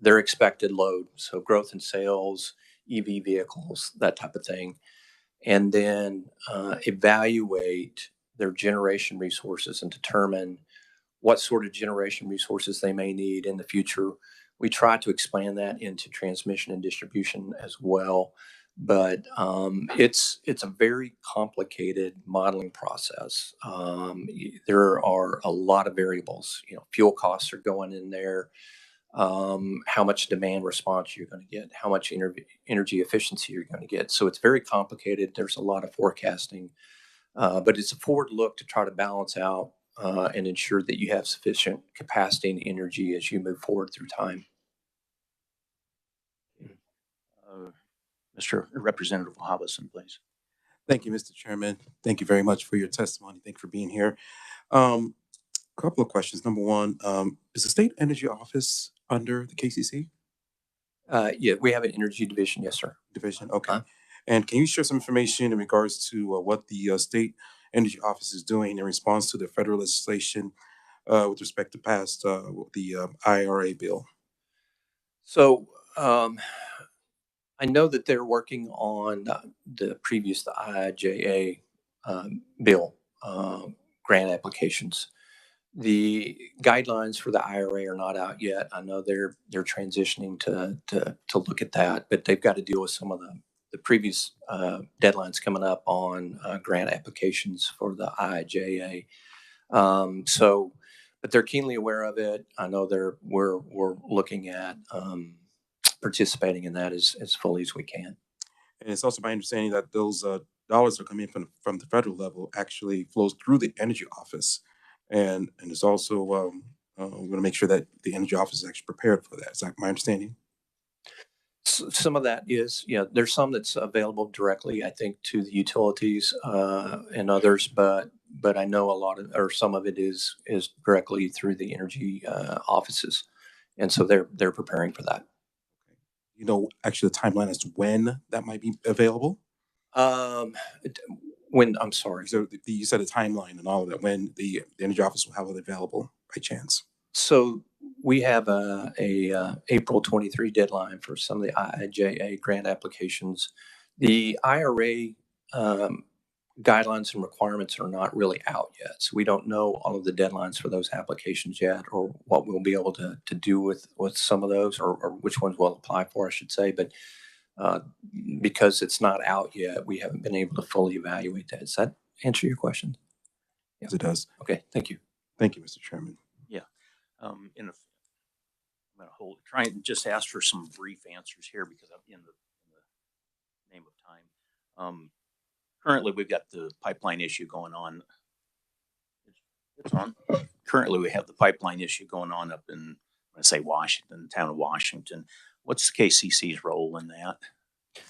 their expected load, so growth in sales, EV vehicles, that type of thing, and then evaluate their generation resources and determine what sort of generation resources they may need in the future. We try to expand that into transmission and distribution as well, but it's a very complicated modeling process. There are a lot of variables. You know, fuel costs are going in there. How much demand response you're going to get, how much energy efficiency you're going to get. So it's very complicated. There's a lot of forecasting, but it's a forward look to try to balance out and ensure that you have sufficient capacity and energy as you move forward through time. Mr. Representative Hobson, please. Thank you, Mr. Chairman. Thank you very much for your testimony. Thank you for being here. Couple of questions. Number one, is the State Energy Office under the KCC Yeah, we have an energy division. Yes, sir. division? Okay. And can you share some information in regards to what the State Energy Office is doing in response to the federal legislation with respect to pass the IRA bill? So I know that they're working on the IIJA bill grant applications. The guidelines for the IRA are not out yet. I know they're transitioning to look at that, but they've got to deal with some of the previous deadlines coming up on grant applications for the IIJA. But they're keenly aware of it. I know we're looking at participating in that as fully as we can. And it's also my understanding that those dollars are coming from the federal level actually flows through the Energy Office. And it's also we're going to make sure that the Energy Office is actually prepared for that. Is that my understanding? Some of that is, there's some that's available directly, I think, to the utilities and others, but I know a lot of, or some of it is directly through the energy offices, and so they're preparing for that. You know, actually, the timeline as to when that might be available. When, I'm sorry. So you said a timeline and all of that. When the Energy Office will have it available by chance? So we have a April 23 deadline for some of the IIJA grant applications. The IRA guidelines and requirements are not really out yet, so we don't know all of the deadlines for those applications yet, or what we'll be able to do with some of those, or which ones we'll apply for, I should say. But because it's not out yet, we haven't been able to fully evaluate that. Does that answer your question? Yes, it does. Okay, thank you. Thank you, Mr. Chairman. Yeah. I'm going to try and just ask for some brief answers here because I'm in the name of time. Currently, we've got the pipeline issue going on. It's on. Currently, we have the pipeline issue going on up in, I say Washington, the town of Washington. What's the KCC's role in that?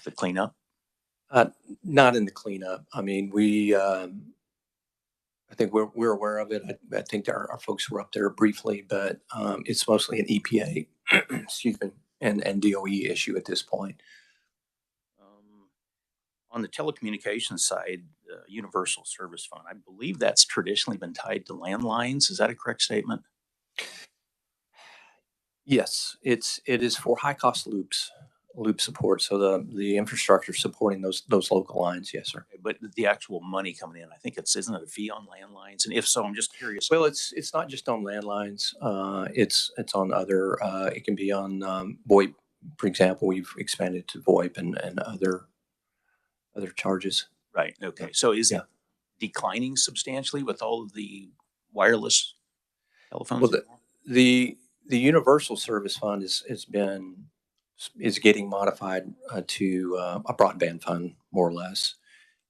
The cleanup? Not in the cleanup. I mean, I think we're aware of it. I think our folks were up there briefly, but it's mostly an EPA, excuse me, and DOE issue at this point. On the telecommunications side, Universal Service Fund, I believe that's traditionally been tied to landlines. Is that a correct statement? Yes, it is for high cost loops. loop support. So the infrastructure supporting those local lines. Yes, sir. But the actual money coming in, I think isn't it a fee on landlines? And if so, I'm just curious. Well, it's not just on landlines. It's on other. It can be on VoIP, for example. We've expanded to VoIP and other charges. Right. Okay. So is Yeah. it declining substantially with all of the wireless telephones? Well, the Universal Service Fund is getting modified to a broadband fund, more or less,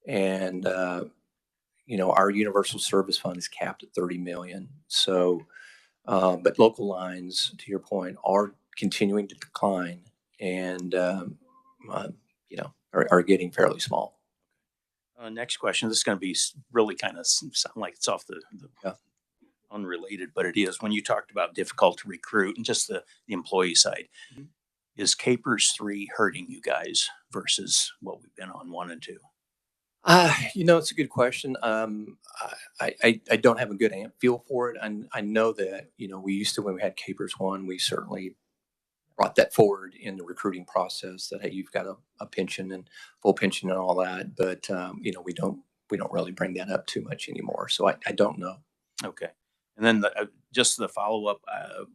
and our Universal Service Fund is capped at 30 million. So, but local lines, to your point, are continuing to decline, and are getting fairly small. Next question. This is going to be really kind of sound like it's off the Yeah. unrelated, but it is. When you talked about difficult to recruit and just the employee side, is Capers 3 hurting you guys versus what we've been on 1 and 2? It's a good question. I don't have a good feel for it. And I know that, we used to, when we had Capers 1, we certainly brought that forward in the recruiting process that, hey, you've got a pension and full pension and all that. But, we don't really bring that up too much anymore. So I don't know. Okay. And then just the follow-up,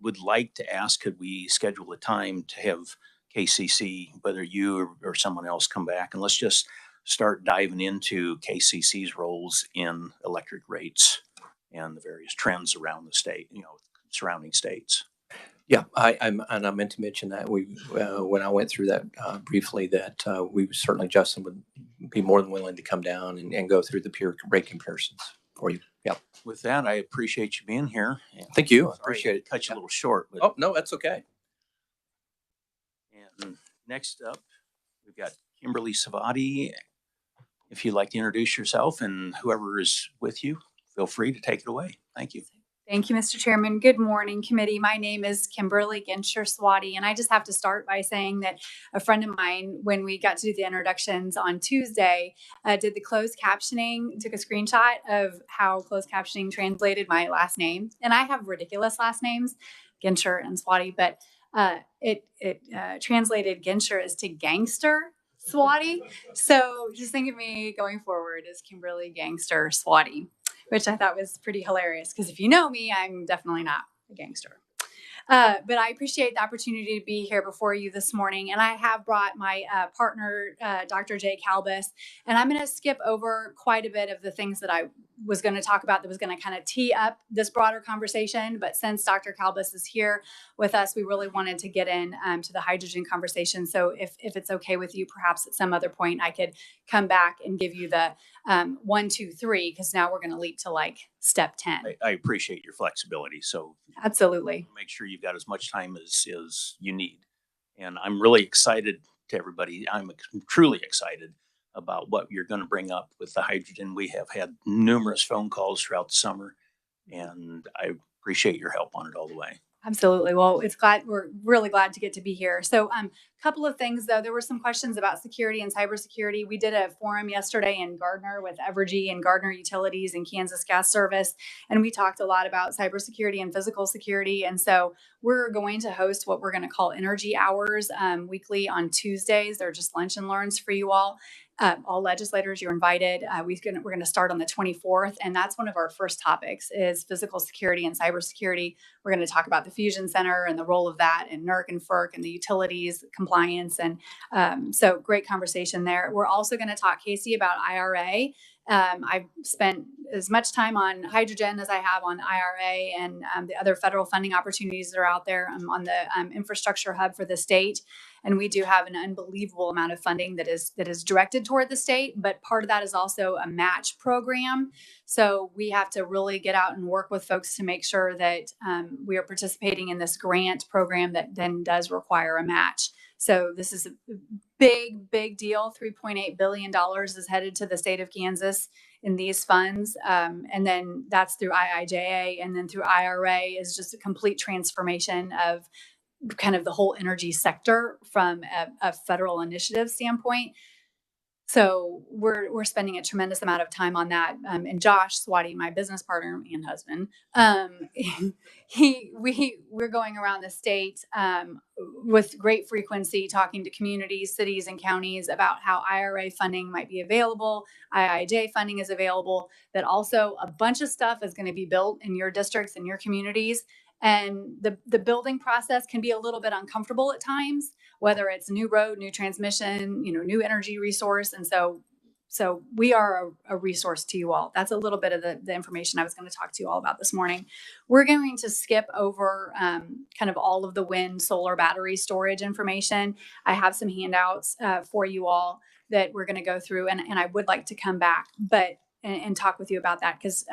would like to ask, could we schedule a time to have KCC, whether you or someone else come back, and let's just start diving into KCC's roles in electric rates and the various trends around the state, surrounding states. Yeah, I meant to mention that when I went through that briefly, that certainly Justin would be more than willing to come down and go through the peer rate comparisons for you. Yeah. With that, I appreciate you being here. Thank you. I Sorry, appreciate it. Cut you a little short. But, oh, no, that's okay. And next up, we've got Kimberly Savati. If you'd like to introduce yourself and whoever is with you, feel free to take it away. Thank you. Thank you, Mr. Chairman. Good morning, committee. My name is Kimberly Ginsher-Swati, and I just have to start by saying that a friend of mine, when we got to do the introductions on Tuesday, did the closed captioning, took a screenshot of how closed captioning translated my last name. And I have ridiculous last names, Ginsher and Swati, but it translated Ginsher as to gangster Swati. So just think of me going forward as Kimberly Gangster Swati, which I thought was pretty hilarious because if you know me, I'm definitely not a gangster. But I appreciate the opportunity to be here before you this morning. And I have brought my partner, Dr. Jay Kalbas, and I'm going to skip over quite a bit of the things that I was going to talk about that was going to kind of tee up this broader conversation. But since Dr. Kalbas is here with us, we really wanted to get in to the hydrogen conversation. So if it's okay with you, perhaps at some other point, I could come back and give you the 1, 2, 3, because now we're going to leap to like step 10. I appreciate your flexibility. So absolutely make sure you've got as much time as you need. And I'm really excited to everybody. I'm truly excited about what you're going to bring up with the hydrogen. We have had numerous phone calls throughout the summer, and I appreciate your help on it all the way. Absolutely. Well, we're really glad to get to be here. So couple of things, though. There were some questions about security and cybersecurity. We did a forum yesterday in Gardner with Evergy and Gardner Utilities and Kansas Gas Service, and we talked a lot about cybersecurity and physical security. And so we're going to host what we're going to call energy hours weekly on Tuesdays. They're just lunch and learns for you all. All legislators, you're invited. We're going to start on the 24th, and that's one of our first topics is physical security and cybersecurity. We're going to talk about the Fusion Center and the role of that in NERC and FERC and the utilities compliance. And so great conversation there. We're also going to talk, Casey, about IRA. I've spent as much time on hydrogen as I have on IRA and the other federal funding opportunities that are out there. I'm on the infrastructure hub for the state. And we do have an unbelievable amount of funding that is directed toward the state, but part of that is also a match program. So we have to really get out and work with folks to make sure that we are participating in this grant program that then does require a match. So this is a big deal. $3.8 billion is headed to the state of Kansas in these funds. And then that's through IIJA, and then through IRA is just a complete transformation of kind of the whole energy sector from a federal initiative standpoint. So we're spending a tremendous amount of time on that. And Josh Swati, my business partner and husband, we're going around the state with great frequency, talking to communities, cities, and counties about how IRA funding might be available, IIJ funding is available. That also a bunch of stuff is going to be built in your districts and your communities. And the building process can be a little bit uncomfortable at times, whether it's new road, new transmission, new energy resource. And so we are a resource to you all. That's a little bit of the information I was going to talk to you all about this morning. We're going to skip over kind of all of the wind, solar, battery storage information. I have some handouts for you all that we're going to go through, and I would like to come back and talk with you about that, because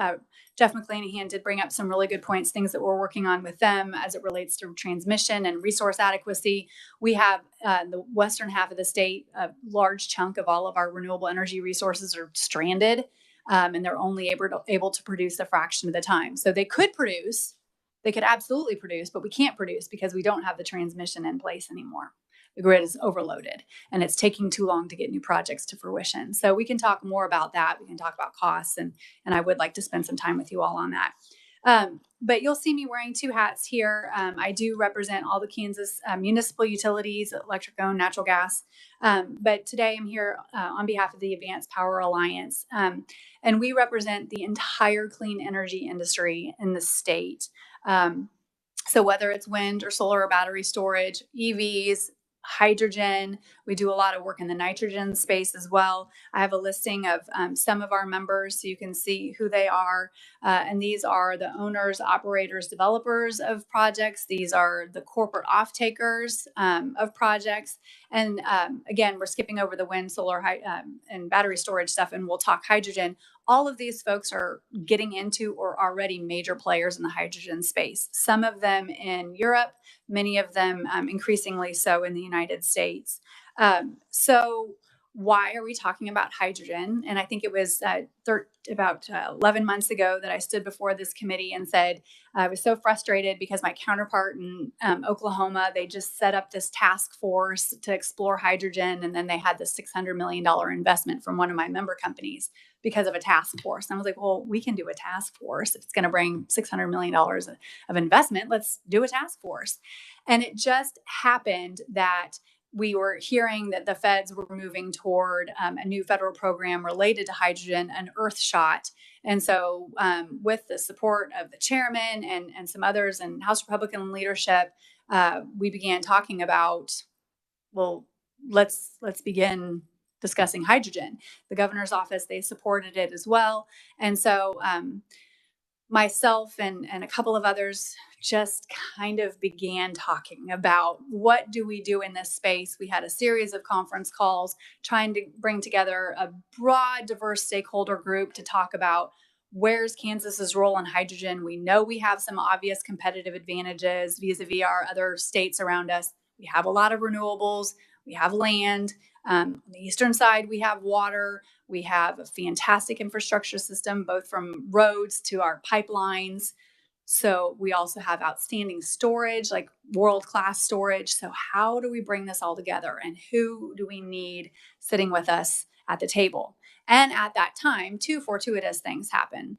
Jeff McClanahan did bring up some really good points, things that we're working on with them as it relates to transmission and resource adequacy. We have the western half of the state, a large chunk of all of our renewable energy resources are stranded, and they're only able to produce a fraction of the time. So they could absolutely produce, but we can't produce because we don't have the transmission in place anymore. The grid is overloaded and it's taking too long to get new projects to fruition. So we can talk more about that. We can talk about costs, and I would like to spend some time with you all on that. But you'll see me wearing two hats here. I do represent all the Kansas municipal utilities, electric owned, natural gas. But today I'm here on behalf of the Advanced Power Alliance. And we represent the entire clean energy industry in the state. So whether it's wind or solar or battery storage, EVs, hydrogen, we do a lot of work in the nitrogen space as well. I have a listing of some of our members so you can see who they are. And these are the owners, operators, developers of projects. These are the corporate off-takers of projects. And again, we're skipping over the wind, solar, and battery storage stuff, and we'll talk hydrogen. All of these folks are getting into or already major players in the hydrogen space. Some of them in Europe, many of them increasingly so in the United States. So why are we talking about hydrogen? And I think it was about 11 months ago that I stood before this committee and said, I was so frustrated because my counterpart in Oklahoma, they just set up this task force to explore hydrogen. And then they had this $600 million investment from one of my member companies because of a task force. And I was like, well, we can do a task force. If it's going to bring $600 million of investment, let's do a task force. And it just happened that we were hearing that the feds were moving toward a new federal program related to hydrogen, an Earthshot. And so with the support of the chairman and some others and House Republican leadership, we began talking about, well, let's begin discussing hydrogen. The governor's office, they supported it as well. And so myself and a couple of others just kind of began talking about what do we do in this space. We had a series of conference calls trying to bring together a broad, diverse stakeholder group to talk about where's Kansas's role in hydrogen. We know we have some obvious competitive advantages vis-a-vis our other states around us. We have a lot of renewables. We have land. On the eastern side, we have water. We have a fantastic infrastructure system, both from roads to our pipelines. So we also have outstanding storage, like world-class storage. So how do we bring this all together? And who do we need sitting with us at the table? And at that time, two fortuitous things happened.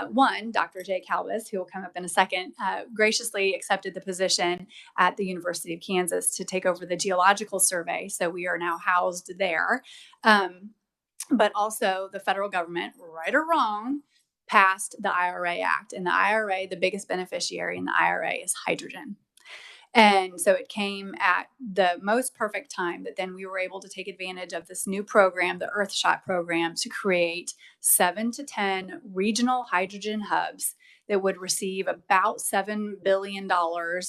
One, Dr. Jay Calvis, who will come up in a second, graciously accepted the position at the University of Kansas to take over the geological survey. So we are now housed there. But also the federal government, right or wrong, passed the IRA Act. And the IRA, the biggest beneficiary in the IRA is hydrogen. And so it came at the most perfect time that then we were able to take advantage of this new program, the Earthshot program, to create 7 to 10 regional hydrogen hubs that would receive about $7 billion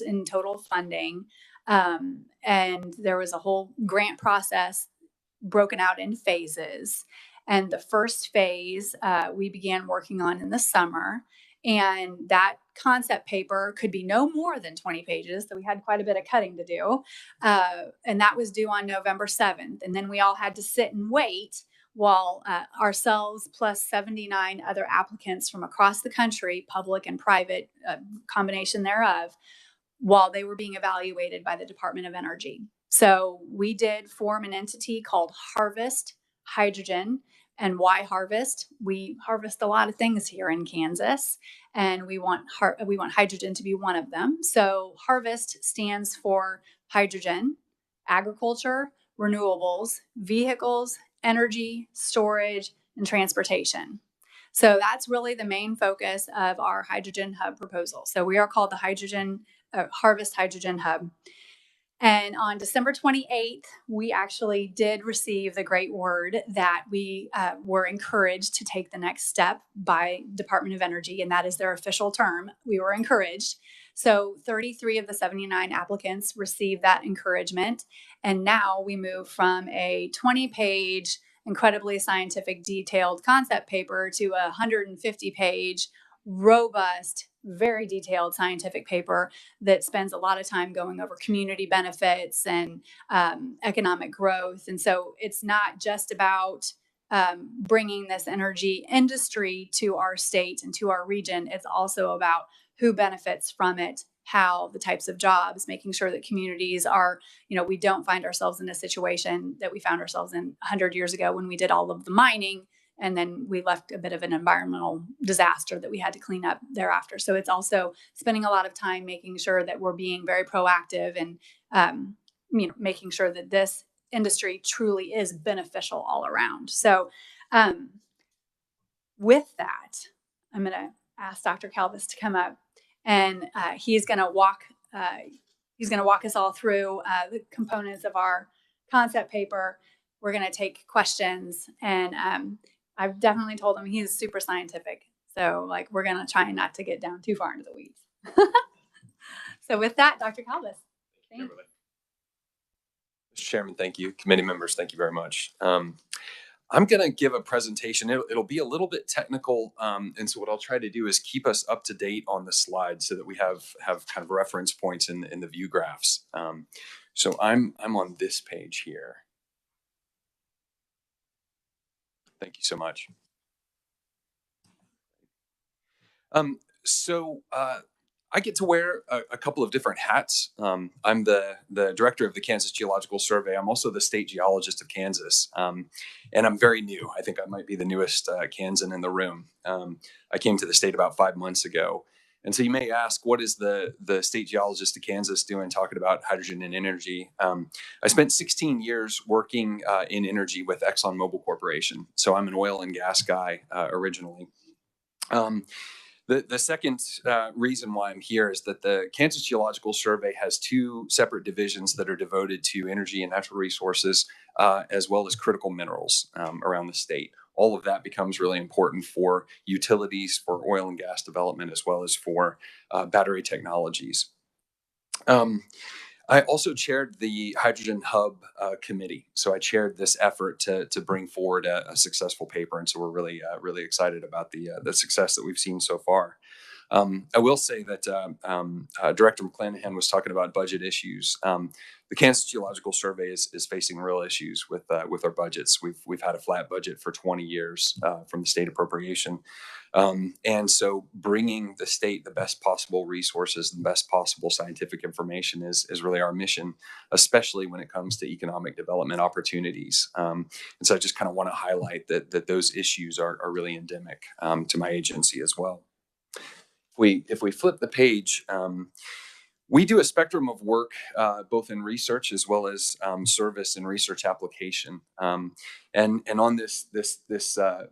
in total funding. And there was a whole grant process broken out in phases. And the first phase we began working on in the summer. And that concept paper could be no more than 20 pages. So we had quite a bit of cutting to do. And that was due on November 7th. And then we all had to sit and wait while ourselves plus 79 other applicants from across the country, public and private, combination thereof, while they were being evaluated by the Department of Energy. So we did form an entity called Harvest hydrogen. And why harvest? We harvest a lot of things here in Kansas, and we want hydrogen to be one of them. So harvest stands for hydrogen, agriculture, renewables, vehicles, energy, storage, and transportation. So that's really the main focus of our hydrogen hub proposal. So we are called the Harvest Hydrogen Hub. And on December 28th, we actually did receive the great word that we were encouraged to take the next step by Department of Energy, and that is their official term. We were encouraged. So 33 of the 79 applicants received that encouragement. And now we move from a 20-page, incredibly scientific, detailed concept paper to a 150-page, robust, very detailed scientific paper that spends a lot of time going over community benefits and economic growth. And so it's not just about bringing this energy industry to our state and to our region. It's also about who benefits from it, how, the types of jobs, making sure that communities are, we don't find ourselves in a situation that we found ourselves in 100 years ago when we did all of the mining and then we left a bit of an environmental disaster that we had to clean up thereafter. So it's also spending a lot of time making sure that we're being very proactive and making sure that this industry truly is beneficial all around. So with that, I'm going to ask Dr. Calvis to come up, and he's going to walk us all through the components of our concept paper. We're going to take questions, and I've definitely told him he's super scientific. So we're going to try not to get down too far into the weeds. So with that, Dr. Calvis. Thank you. Mr. Chairman, thank you. Committee members, thank you very much. I'm going to give a presentation. It'll be a little bit technical. And so what I'll try to do is keep us up to date on the slides so that we have kind of reference points in the view graphs. So I'm on this page here. Thank you so much. I get to wear a couple of different hats. I'm the director of the Kansas Geological Survey. I'm also the state geologist of Kansas. And I'm very new. I think I might be the newest Kansan in the room. I came to the state about 5 months ago. And so you may ask, what is the state geologist of Kansas doing talking about hydrogen and energy? I spent 16 years working in energy with ExxonMobil Corporation. So I'm an oil and gas guy originally. The second reason why I'm here is that the Kansas Geological Survey has two separate divisions that are devoted to energy and natural resources, as well as critical minerals around the state. All of that becomes really important for utilities, for oil and gas development, as well as for battery technologies. I also chaired the Hydrogen Hub committee. So I chaired this effort to bring forward a successful paper. And so we're really, really excited about the success that we've seen so far. I will say that Director McClanahan was talking about budget issues. The Kansas Geological Survey is facing real issues with our budgets. We've had a flat budget for 20 years from the state appropriation. And so bringing the state the best possible resources, the best possible scientific information is really our mission, especially when it comes to economic development opportunities. And so I just kind of want to highlight that those issues are really endemic to my agency as well. If we flip the page, we do a spectrum of work, both in research as well as service and research application. And on this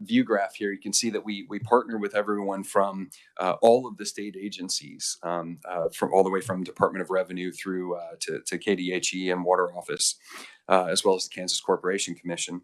view graph here, you can see that we partner with everyone from all of the state agencies, from all the way from Department of Revenue through to KDHE and Water Office, as well as the Kansas Corporation Commission.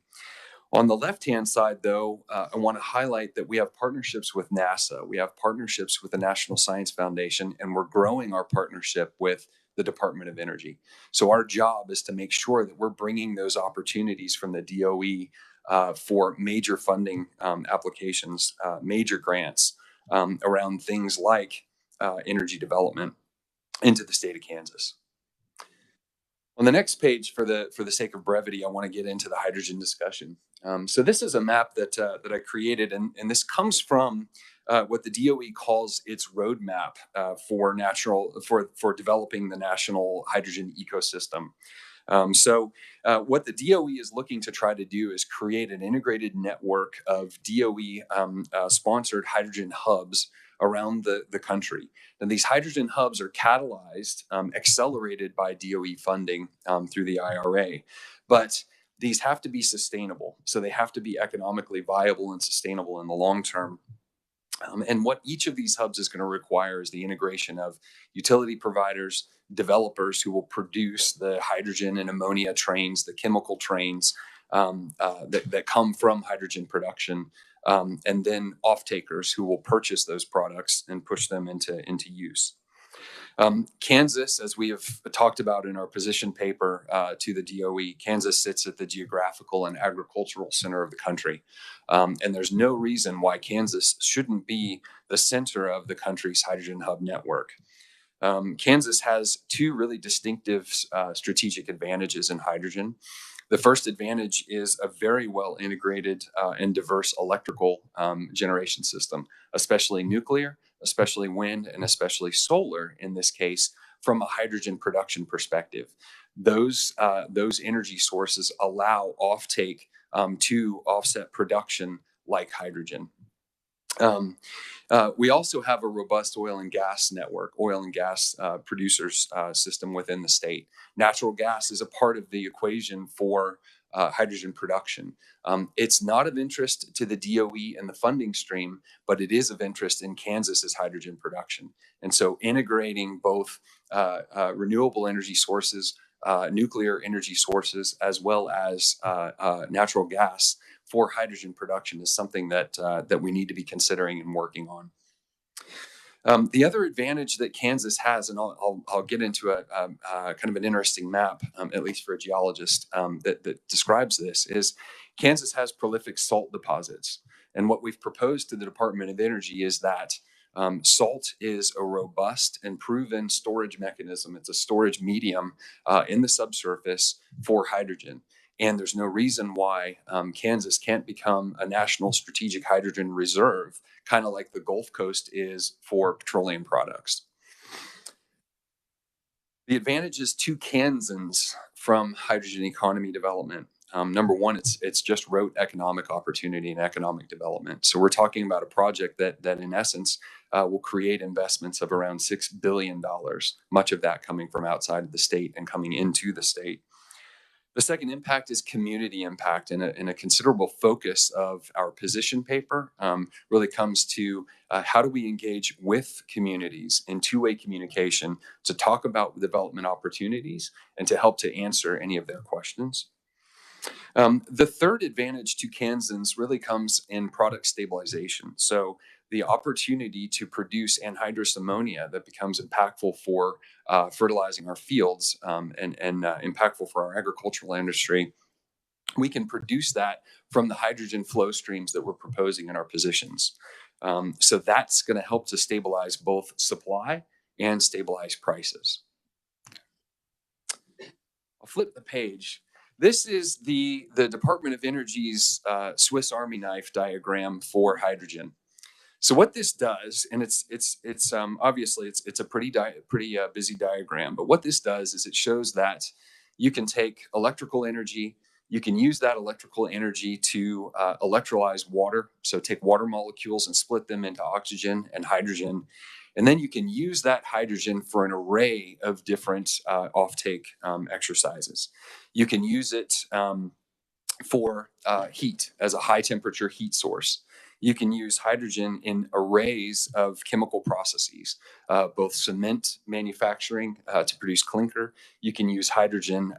On the left-hand side, though, I want to highlight that we have partnerships with NASA. We have partnerships with the National Science Foundation, and we're growing our partnership with the Department of Energy. So our job is to make sure that we're bringing those opportunities from the DOE for major funding applications, major grants around things like energy development into the state of Kansas. On the next page, for the sake of brevity, I want to get into the hydrogen discussion. So this is a map that I created, and this comes from what the DOE calls its roadmap for developing the national hydrogen ecosystem. What the DOE is looking to try to do is create an integrated network of DOE sponsored hydrogen hubs around the country. And these hydrogen hubs are catalyzed, accelerated by DOE funding through the IRA. But these have to be sustainable. So they have to be economically viable and sustainable in the long term. And what each of these hubs is going to require is the integration of utility providers, developers who will produce the hydrogen and ammonia trains, the chemical trains that come from hydrogen production, and then off-takers who will purchase those products and push them into use. Kansas, as we have talked about in our position paper to the DOE, Kansas sits at the geographical and agricultural center of the country. And there's no reason why Kansas shouldn't be the center of the country's hydrogen hub network. Kansas has two really distinctive strategic advantages in hydrogen. The first advantage is a very well integrated and diverse electrical generation system, especially nuclear, especially wind, and especially solar in this case, from a hydrogen production perspective. Those energy sources allow offtake to offset production like hydrogen. We also have a robust oil and gas network, oil and gas producers system within the state. Natural gas is a part of the equation for hydrogen production. It's not of interest to the DOE and the funding stream, but it is of interest in Kansas's hydrogen production. And so integrating both renewable energy sources, nuclear energy sources, as well as natural gas for hydrogen production is something that we need to be considering and working on. The other advantage that Kansas has, and I'll get into a kind of an interesting map, at least for a geologist, that describes this, is Kansas has prolific salt deposits. And what we've proposed to the Department of Energy is that salt is a robust and proven storage mechanism. It's a storage medium in the subsurface for hydrogen. And there's no reason why Kansas can't become a national strategic hydrogen reserve, kind of like the Gulf Coast is for petroleum products. The advantages to Kansans from hydrogen economy development. Number one, it's just rote economic opportunity and economic development. So we're talking about a project that in essence will create investments of around $6 billion, much of that coming from outside of the state and coming into the state. The second impact is community impact, and a considerable focus of our position paper really comes to how do we engage with communities in two-way communication to talk about development opportunities and to help to answer any of their questions. The third advantage to Kansans really comes in product stabilization. So the opportunity to produce anhydrous ammonia that becomes impactful for fertilizing our fields and impactful for our agricultural industry, we can produce that from the hydrogen flow streams that we're proposing in our positions. So that's going to help to stabilize both supply and stabilize prices. I'll flip the page. This is the Department of Energy's Swiss Army knife diagram for hydrogen. So what this does, and it's obviously it's a pretty busy diagram, but what this does is it shows that you can take electrical energy, you can use that electrical energy to electrolyze water. So take water molecules and split them into oxygen and hydrogen. And then you can use that hydrogen for an array of different offtake exercises. You can use it for heat as a high temperature heat source. You can use hydrogen in arrays of chemical processes, both cement manufacturing to produce clinker. You can use hydrogen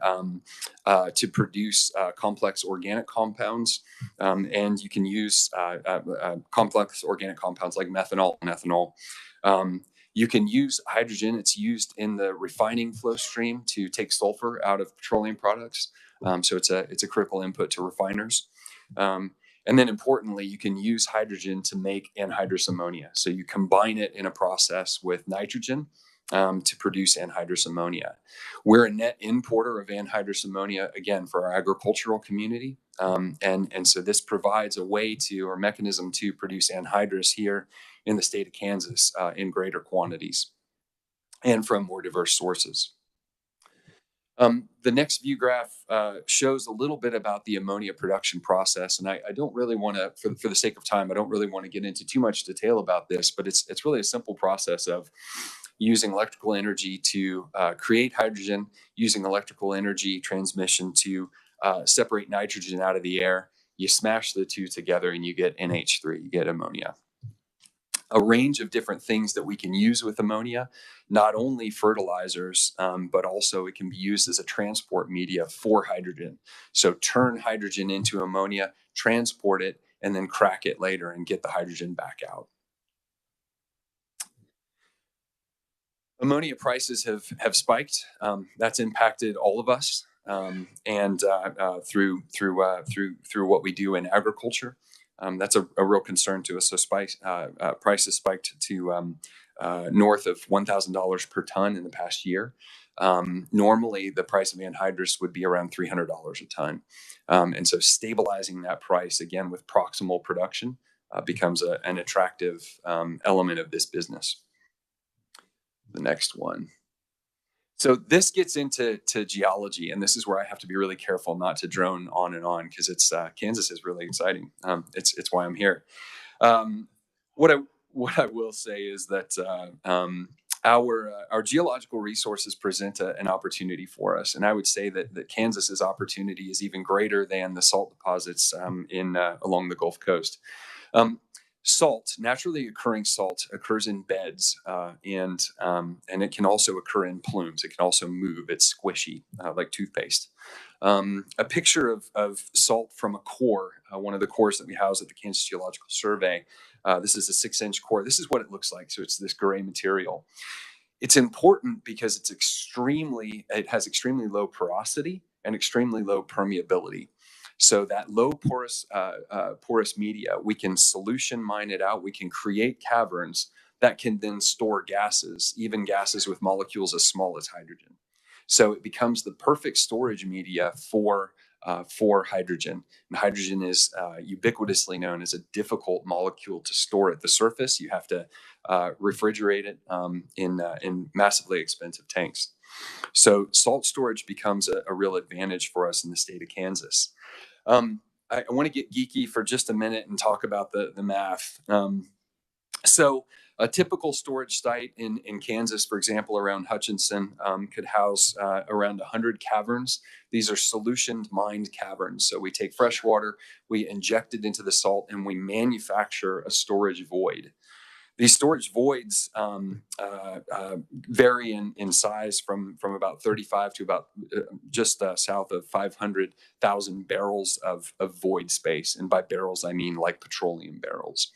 to produce complex organic compounds, and you can use complex organic compounds like methanol and ethanol. You can use hydrogen. It's used in the refining flow stream to take sulfur out of petroleum products. So it's a critical input to refiners. And then importantly, you can use hydrogen to make anhydrous ammonia. So you combine it in a process with nitrogen to produce anhydrous ammonia. We're a net importer of anhydrous ammonia, again, for our agricultural community. And so this provides a way to, or mechanism to produce anhydrous here in the state of Kansas in greater quantities and from more diverse sources. The next view graph shows a little bit about the ammonia production process, and I don't really want to, for the sake of time, I don't really want to get into too much detail about this, but it's really a simple process of using electrical energy to create hydrogen, using electrical energy transmission to separate nitrogen out of the air. You smash the two together and you get NH3, you get ammonia. A range of different things that we can use with ammonia, not only fertilizers, but also it can be used as a transport media for hydrogen. So turn hydrogen into ammonia, transport it, and then crack it later and get the hydrogen back out. Ammonia prices have spiked. That's impacted all of us, and through what we do in agriculture. That's a real concern to us. So prices spiked to north of $1,000 per ton in the past year. Normally, the price of anhydrous would be around $300 a ton. And so stabilizing that price, again, with proximal production becomes an attractive element of this business. The next one. So this gets into geology, and this is where I have to be really careful not to drone on and on because it's Kansas is really exciting. It's why I'm here. What I will say is that our geological resources present an opportunity for us, and I would say that Kansas's opportunity is even greater than the salt deposits along the Gulf Coast. Salt, naturally occurring salt, occurs in beds, and it can also occur in plumes. It can also move. It's squishy, like toothpaste. A picture of salt from a core, one of the cores that we house at the Kansas Geological Survey. This is a 6-inch core. This is what it looks like. So it's this gray material. It's important because it has extremely low porosity and extremely low permeability. So that low porous media, we can solution mine it out. We can create caverns that can then store gases, even gases with molecules as small as hydrogen. So it becomes the perfect storage media for hydrogen. And hydrogen is ubiquitously known as a difficult molecule to store at the surface. You have to refrigerate it in massively expensive tanks. So salt storage becomes a real advantage for us in the state of Kansas. I want to get geeky for just a minute and talk about the math. So a typical storage site in Kansas, for example, around Hutchinson, could house around 100 caverns. These are solution mined caverns. So we take fresh water, we inject it into the salt, and we manufacture a storage void. These storage voids vary in size from about 35 to about just south of 500,000 barrels of void space. And by barrels, I mean like petroleum barrels.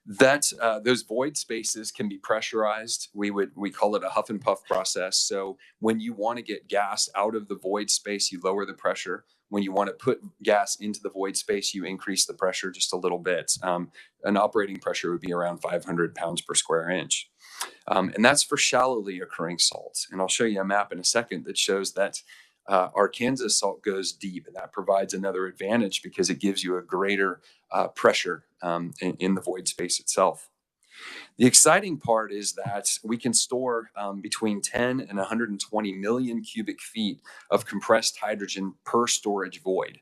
Those void spaces can be pressurized. We call it a huff and puff process. So when you want to get gas out of the void space, you lower the pressure. When you want to put gas into the void space, you increase the pressure just a little bit. An operating pressure would be around 500 pounds per square inch. And that's for shallowly occurring salts. And I'll show you a map in a second that shows that our Kansas salt goes deep, and that provides another advantage because it gives you a greater pressure in the void space itself. The exciting part is that we can store between 10 and 120 million cubic feet of compressed hydrogen per storage void.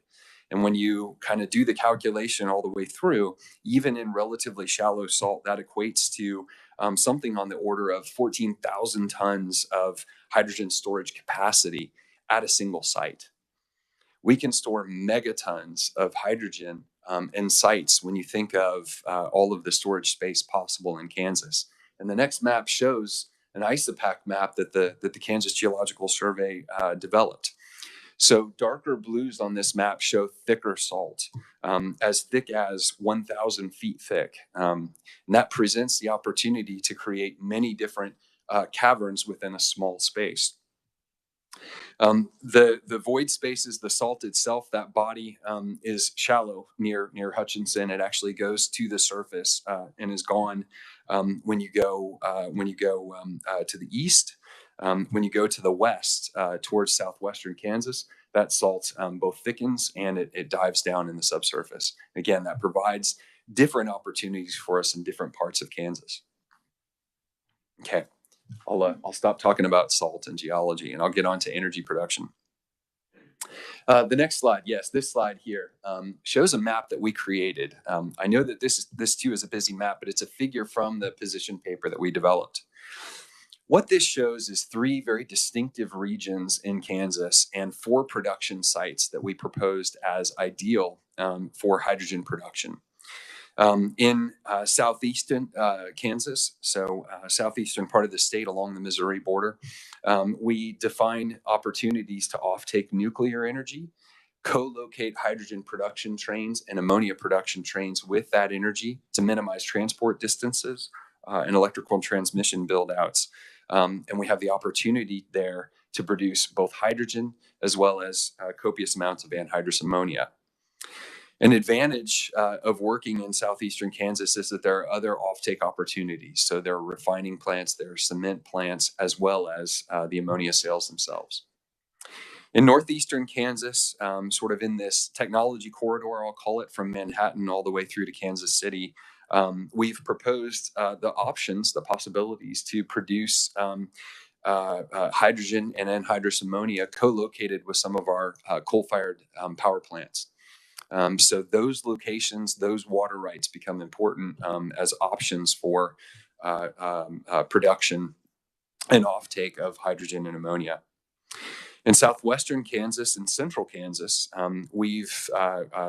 And when you kind of do the calculation all the way through, even in relatively shallow salt, that equates to something on the order of 14,000 tons of hydrogen storage capacity at a single site. We can store megatons of hydrogen in sites when you think of all of the storage space possible in Kansas. And the next map shows an isopack map that the Kansas Geological Survey developed. So darker blues on this map show thicker salt, as thick as 1,000 feet thick. And that presents the opportunity to create many different caverns within a small space. The void spaces, the salt itself, that body is shallow near Hutchinson. It actually goes to the surface and is gone when you go to the east. When you go to the west towards southwestern Kansas, that salt both thickens and it dives down in the subsurface. Again, that provides different opportunities for us in different parts of Kansas. Okay. I'll stop talking about salt and geology, and I'll get on to energy production. The next slide, yes, this slide here shows a map that we created. I know that this too is a busy map, but it's a figure from the position paper that we developed. What this shows is 3 very distinctive regions in Kansas and 4 production sites that we proposed as ideal for hydrogen production. In southeastern Kansas, so southeastern part of the state along the Missouri border, we define opportunities to offtake nuclear energy, co-locate hydrogen production trains and ammonia production trains with that energy to minimize transport distances and electrical transmission build-outs. And we have the opportunity there to produce both hydrogen as well as copious amounts of anhydrous ammonia. An advantage of working in southeastern Kansas is that there are other offtake opportunities. So there are refining plants, there are cement plants, as well as the ammonia sales themselves. In northeastern Kansas, sort of in this technology corridor, I'll call it, from Manhattan all the way through to Kansas City, we've proposed the options, the possibilities to produce hydrogen and anhydrous ammonia co-located with some of our coal-fired power plants. So those locations, those water rights become important as options for production and offtake of hydrogen and ammonia. In southwestern Kansas and central Kansas, we've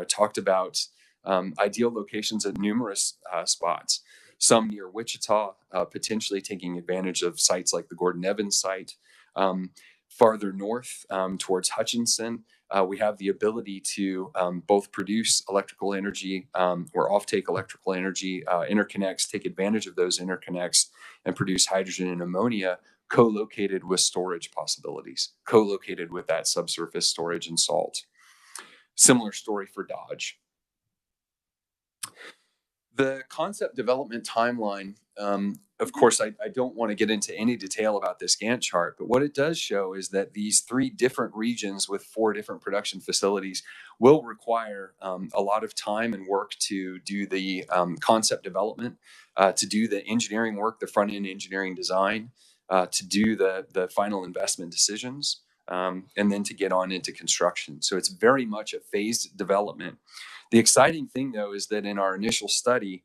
talked about ideal locations at numerous spots, some near Wichita, potentially taking advantage of sites like the Gordon Evans site. Farther north towards Hutchinson, we have the ability to both produce electrical energy or offtake electrical energy interconnects, take advantage of those interconnects, and produce hydrogen and ammonia co-located with storage possibilities, co-located with that subsurface storage and salt. Similar story for Dodge. The concept development timeline, of course, I don't want to get into any detail about this Gantt chart, but what it does show is that these 3 different regions with 4 different production facilities will require a lot of time and work to do the concept development, to do the engineering work, the front-end engineering design, to do the final investment decisions, and then to get on into construction. So it's very much a phased development. The exciting thing, though, is that in our initial study,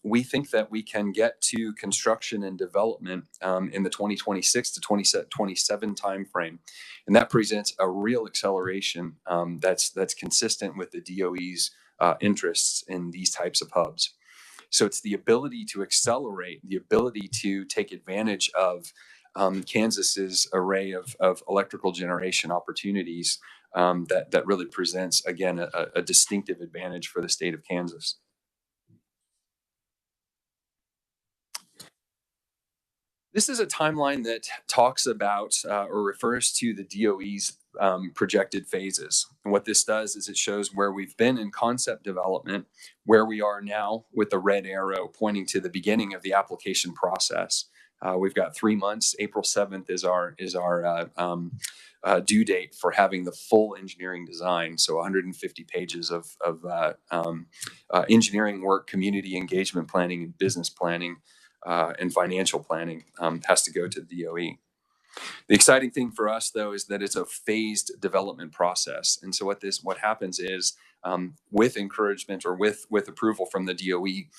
we think that we can get to construction and development in the 2026 to 2027 timeframe. And that presents a real acceleration that's consistent with the DOE's interests in these types of hubs. So it's the ability to accelerate, the ability to take advantage of Kansas's array of electrical generation opportunities that really presents, again, a distinctive advantage for the state of Kansas. This is a timeline that talks about or refers to the DOE's projected phases. And what this does is it shows where we've been in concept development, where we are now with the red arrow pointing to the beginning of the application process. We've got 3 months. April 7th is our due date for having the full engineering design. So 150 pages of engineering work, community engagement planning, and business planning, and financial planning has to go to the DOE. The exciting thing for us, though, is that it's a phased development process. And so what happens is with encouragement or with approval from the DOE,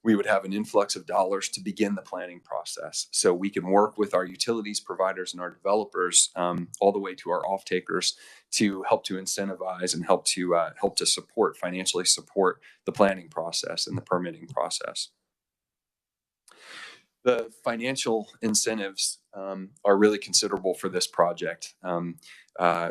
we would have an influx of dollars to begin the planning process. So we can work with our utilities providers and our developers all the way to our off-takers to help to incentivize and help to support, financially support the planning process and the permitting process. The financial incentives are really considerable for this project.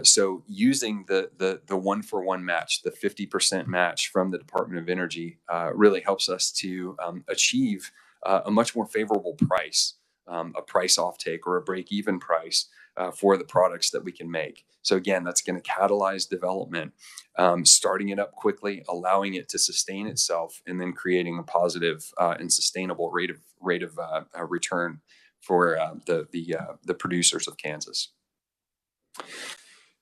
So using the 1-for-1 match, the 50% match from the Department of Energy really helps us to achieve a much more favorable price, a price offtake or a break-even price for the products that we can make. So again, that's going to catalyze development, starting it up quickly, allowing it to sustain itself, and then creating a positive and sustainable rate of return for the producers of Kansas.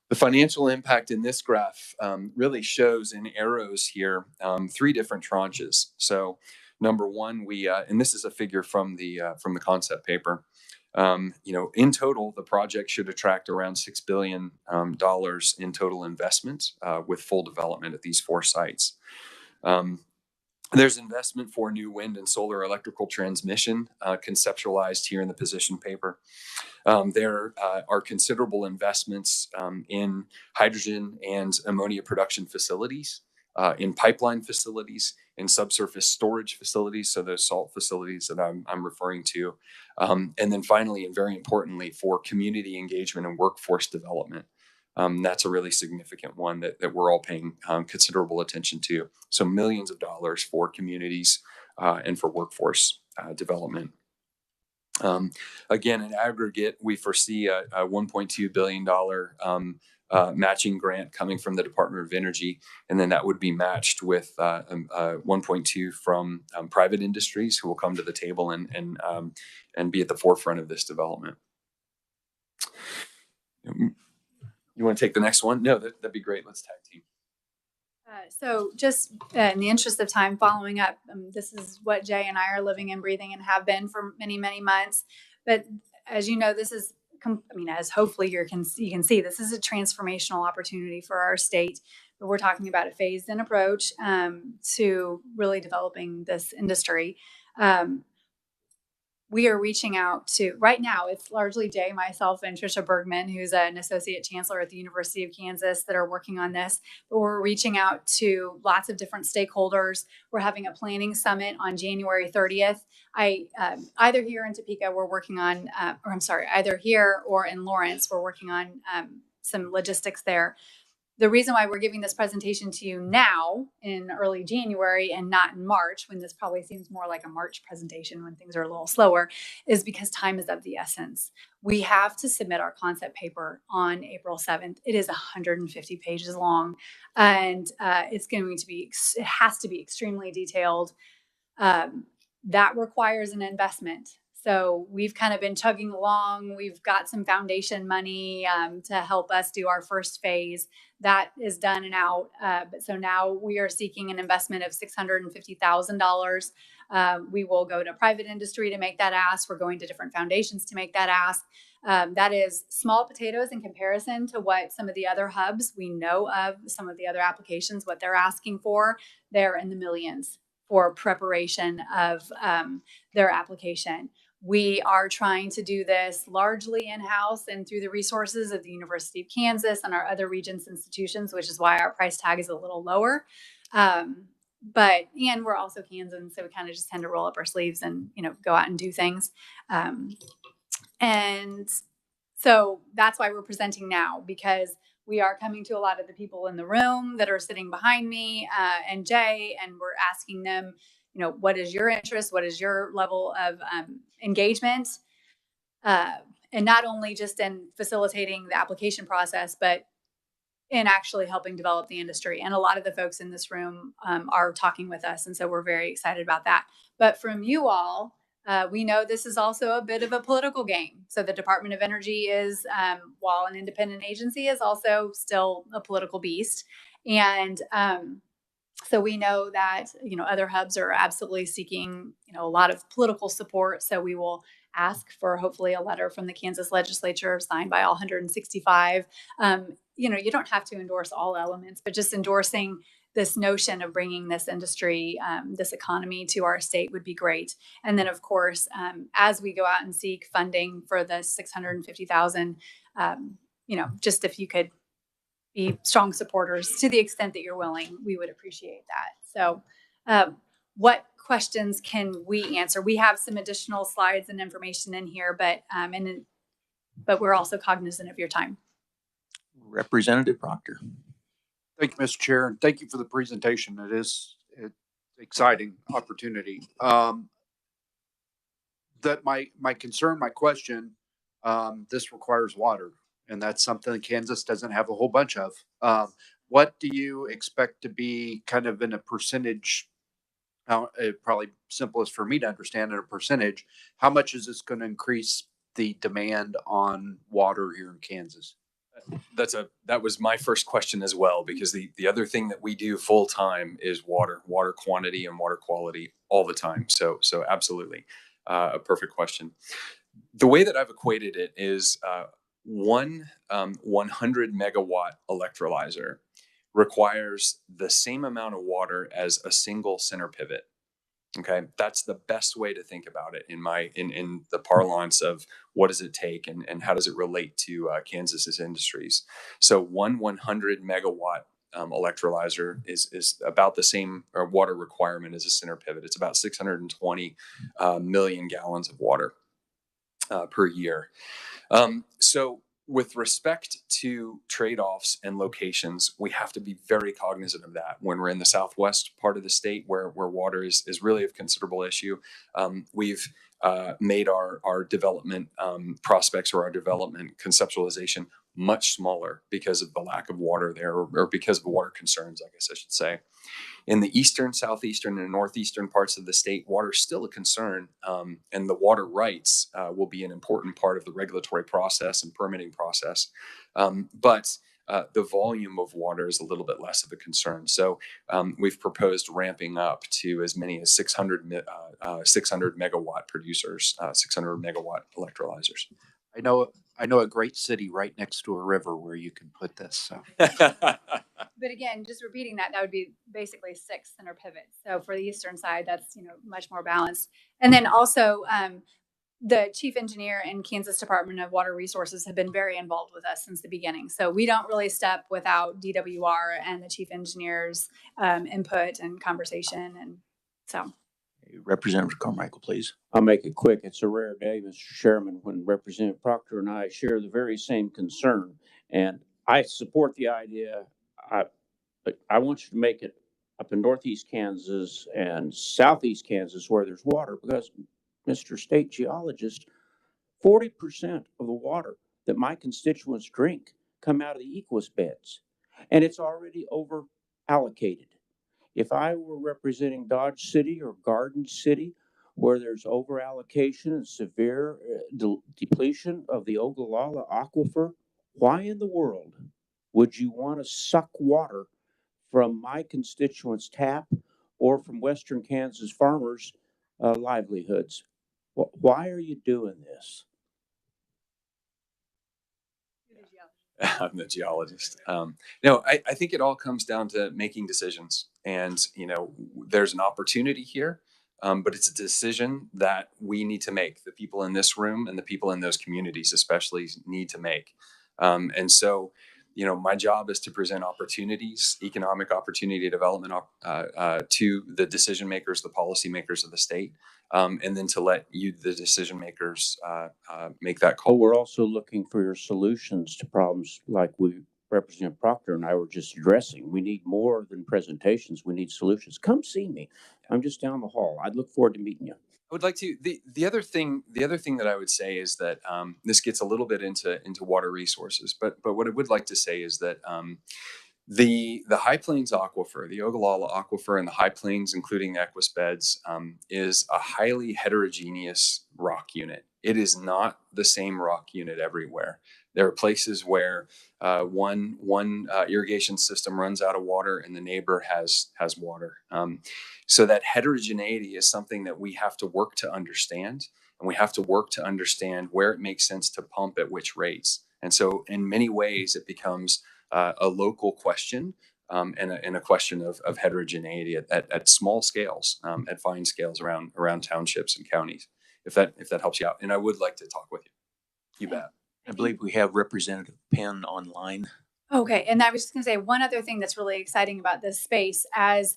The financial impact in this graph really shows in arrows here 3 different tranches. So number one, and this is a figure from the concept paper. In total, the project should attract around $6 billion in total investment with full development at these 4 sites. There's investment for new wind and solar electrical transmission conceptualized here in the position paper. There are considerable investments in hydrogen and ammonia production facilities, in pipeline facilities, in subsurface storage facilities, so those salt facilities that I'm referring to. And then finally, and very importantly, for community engagement and workforce development. That's a really significant one that we're all paying considerable attention to. So millions of dollars for communities and for workforce development. Again, in aggregate, we foresee a $1.2 billion matching grant coming from the Department of Energy, and then that would be matched with 1.2 from private industries who will come to the table and be at the forefront of this development. You want to take the next one? No, that'd be great. Let's tag team. So just in the interest of time, following up, this is what Jay and I are living and breathing and have been for many, many months. But as you know, this is, as hopefully you can see, this is a transformational opportunity for our state. But we're talking about a phased-in approach to really developing this industry. We are reaching out to, right now, it's largely Jay, myself, and Tricia Bergman, who's an associate chancellor at the University of Kansas, that are working on this. But we're reaching out to lots of different stakeholders. We're having a planning summit on January 30th. Either here in Topeka, we're working on, either here or in Lawrence, we're working on some logistics there. The reason why we're giving this presentation to you now in early January and not in March, when this probably seems more like a March presentation when things are a little slower, is because time is of the essence. We have to submit our concept paper on April 7th. It is 150 pages long, and it has to be extremely detailed. That requires an investment. So we've kind of been chugging along. We've got some foundation money to help us do our first phase. That is done and out. So now we are seeking an investment of $650,000. We will go to private industry to make that ask. We're going to different foundations to make that ask. That is small potatoes in comparison to what some of the other hubs we know of, some of the other applications, what they're asking for. They're in the millions for preparation of their application. We are trying to do this largely in-house and through the resources of the University of Kansas and our other Regents institutions, which is why our price tag is a little lower. And we're also Kansans, so we kind of just tend to roll up our sleeves and, go out and do things. And so that's why we're presenting now, because we are coming to a lot of the people in the room that are sitting behind me and Jay, and we're asking them, what is your interest? What is your level of engagement? And not only just in facilitating the application process, but in actually helping develop the industry. And a lot of the folks in this room are talking with us. And so we're very excited about that. But from you all, we know this is also a bit of a political game. So the Department of Energy is, while an independent agency, is also still a political beast. And so we know that, other hubs are absolutely seeking, a lot of political support. So we will ask for hopefully a letter from the Kansas Legislature signed by all 165. You don't have to endorse all elements, but just endorsing this notion of bringing this industry, this economy to our state would be great. And then, of course, as we go out and seek funding for the $650,000, just if you could be strong supporters to the extent that you're willing, we would appreciate that. So what questions can we answer? We have some additional slides and information in here, but we're also cognizant of your time. Representative Proctor. Thank you, Mr. Chair, and thank you for the presentation. It's exciting opportunity. That my concern, my question, this requires water, and that's something Kansas doesn't have a whole bunch of. What do you expect to be kind of in a percentage? Probably simplest for me to understand in a percentage. How much is this going to increase the demand on water here in Kansas? That was my first question as well, because the other thing that we do full time is water quantity and water quality all the time. So absolutely, a perfect question. The way that I've equated it is one 100 megawatt electrolyzer requires the same amount of water as a single center pivot. Okay, that's the best way to think about it in the parlance of what does it take and how does it relate to Kansas's industries. So one 100 megawatt electrolyzer is about the same water requirement as a center pivot. It's about 620 million gallons of water per year. So with respect to trade-offs and locations, we have to be very cognizant of that when we're in the southwest part of the state where water is really a considerable issue. We've made our development prospects or our development conceptualization much smaller because of the lack of water there, or because of water concerns, I guess I should say. In the eastern, southeastern, and northeastern parts of the state, water is still a concern, and the water rights will be an important part of the regulatory process and permitting process. But the volume of water is a little bit less of a concern. So we've proposed ramping up to as many as 600 megawatt producers, 600 megawatt electrolyzers. I know a great city right next to a river where you can put this. So. But again, just repeating that would be basically 6 center pivots. So for the eastern side, that's much more balanced. And then also the chief engineer and Kansas Department of Water Resources have been very involved with us since the beginning. So we don't really step without DWR and the chief engineer's input and conversation. And so. Representative Carmichael, please. I'll make it quick. It's a rare day, Mr. Chairman, when Representative Proctor and I share the very same concern. And I support the idea. But I want you to make it up in northeast Kansas and southeast Kansas where there's water, because Mr. State Geologist, 40% of the water that my constituents drink come out of the Equus beds, and it's already over allocated. If I were representing Dodge City or Garden City, where there's over allocation and severe depletion of the Ogallala aquifer, why in the world would you want to suck water from my constituents' tap or from Western Kansas farmers' livelihoods? Why are you doing this? I'm the geologist. No, I think it all comes down to making decisions. And, there's an opportunity here, but it's a decision that we need to make. The people in this room and the people in those communities especially need to make. And so, my job is to present opportunities, economic opportunity development to the decision makers, the policy makers of the state, and then to let you, the decision makers, make that call. Oh, we're also looking for your solutions to problems like Representative Proctor and I were just addressing. We need more than presentations. We need solutions. Come see me. I'm just down the hall. I'd look forward to meeting you. I would like to. The other thing that I would say is that this gets a little bit into water resources, but what I would like to say is that the High Plains aquifer, the Ogallala aquifer, and the High Plains, including Equus beds, is a highly heterogeneous rock unit. It is not the same rock unit everywhere. There are places where one irrigation system runs out of water and the neighbor has water. So that heterogeneity is something that we have to work to understand, and we have to work to understand where it makes sense to pump at which rates. And so in many ways, it becomes a local question and a question of heterogeneity at small scales, at fine scales around townships and counties, if that helps you out. And I would like to talk with you. You bet. I believe we have Representative Penn online. Okay, and I was just going to say one other thing that's really exciting about this space, as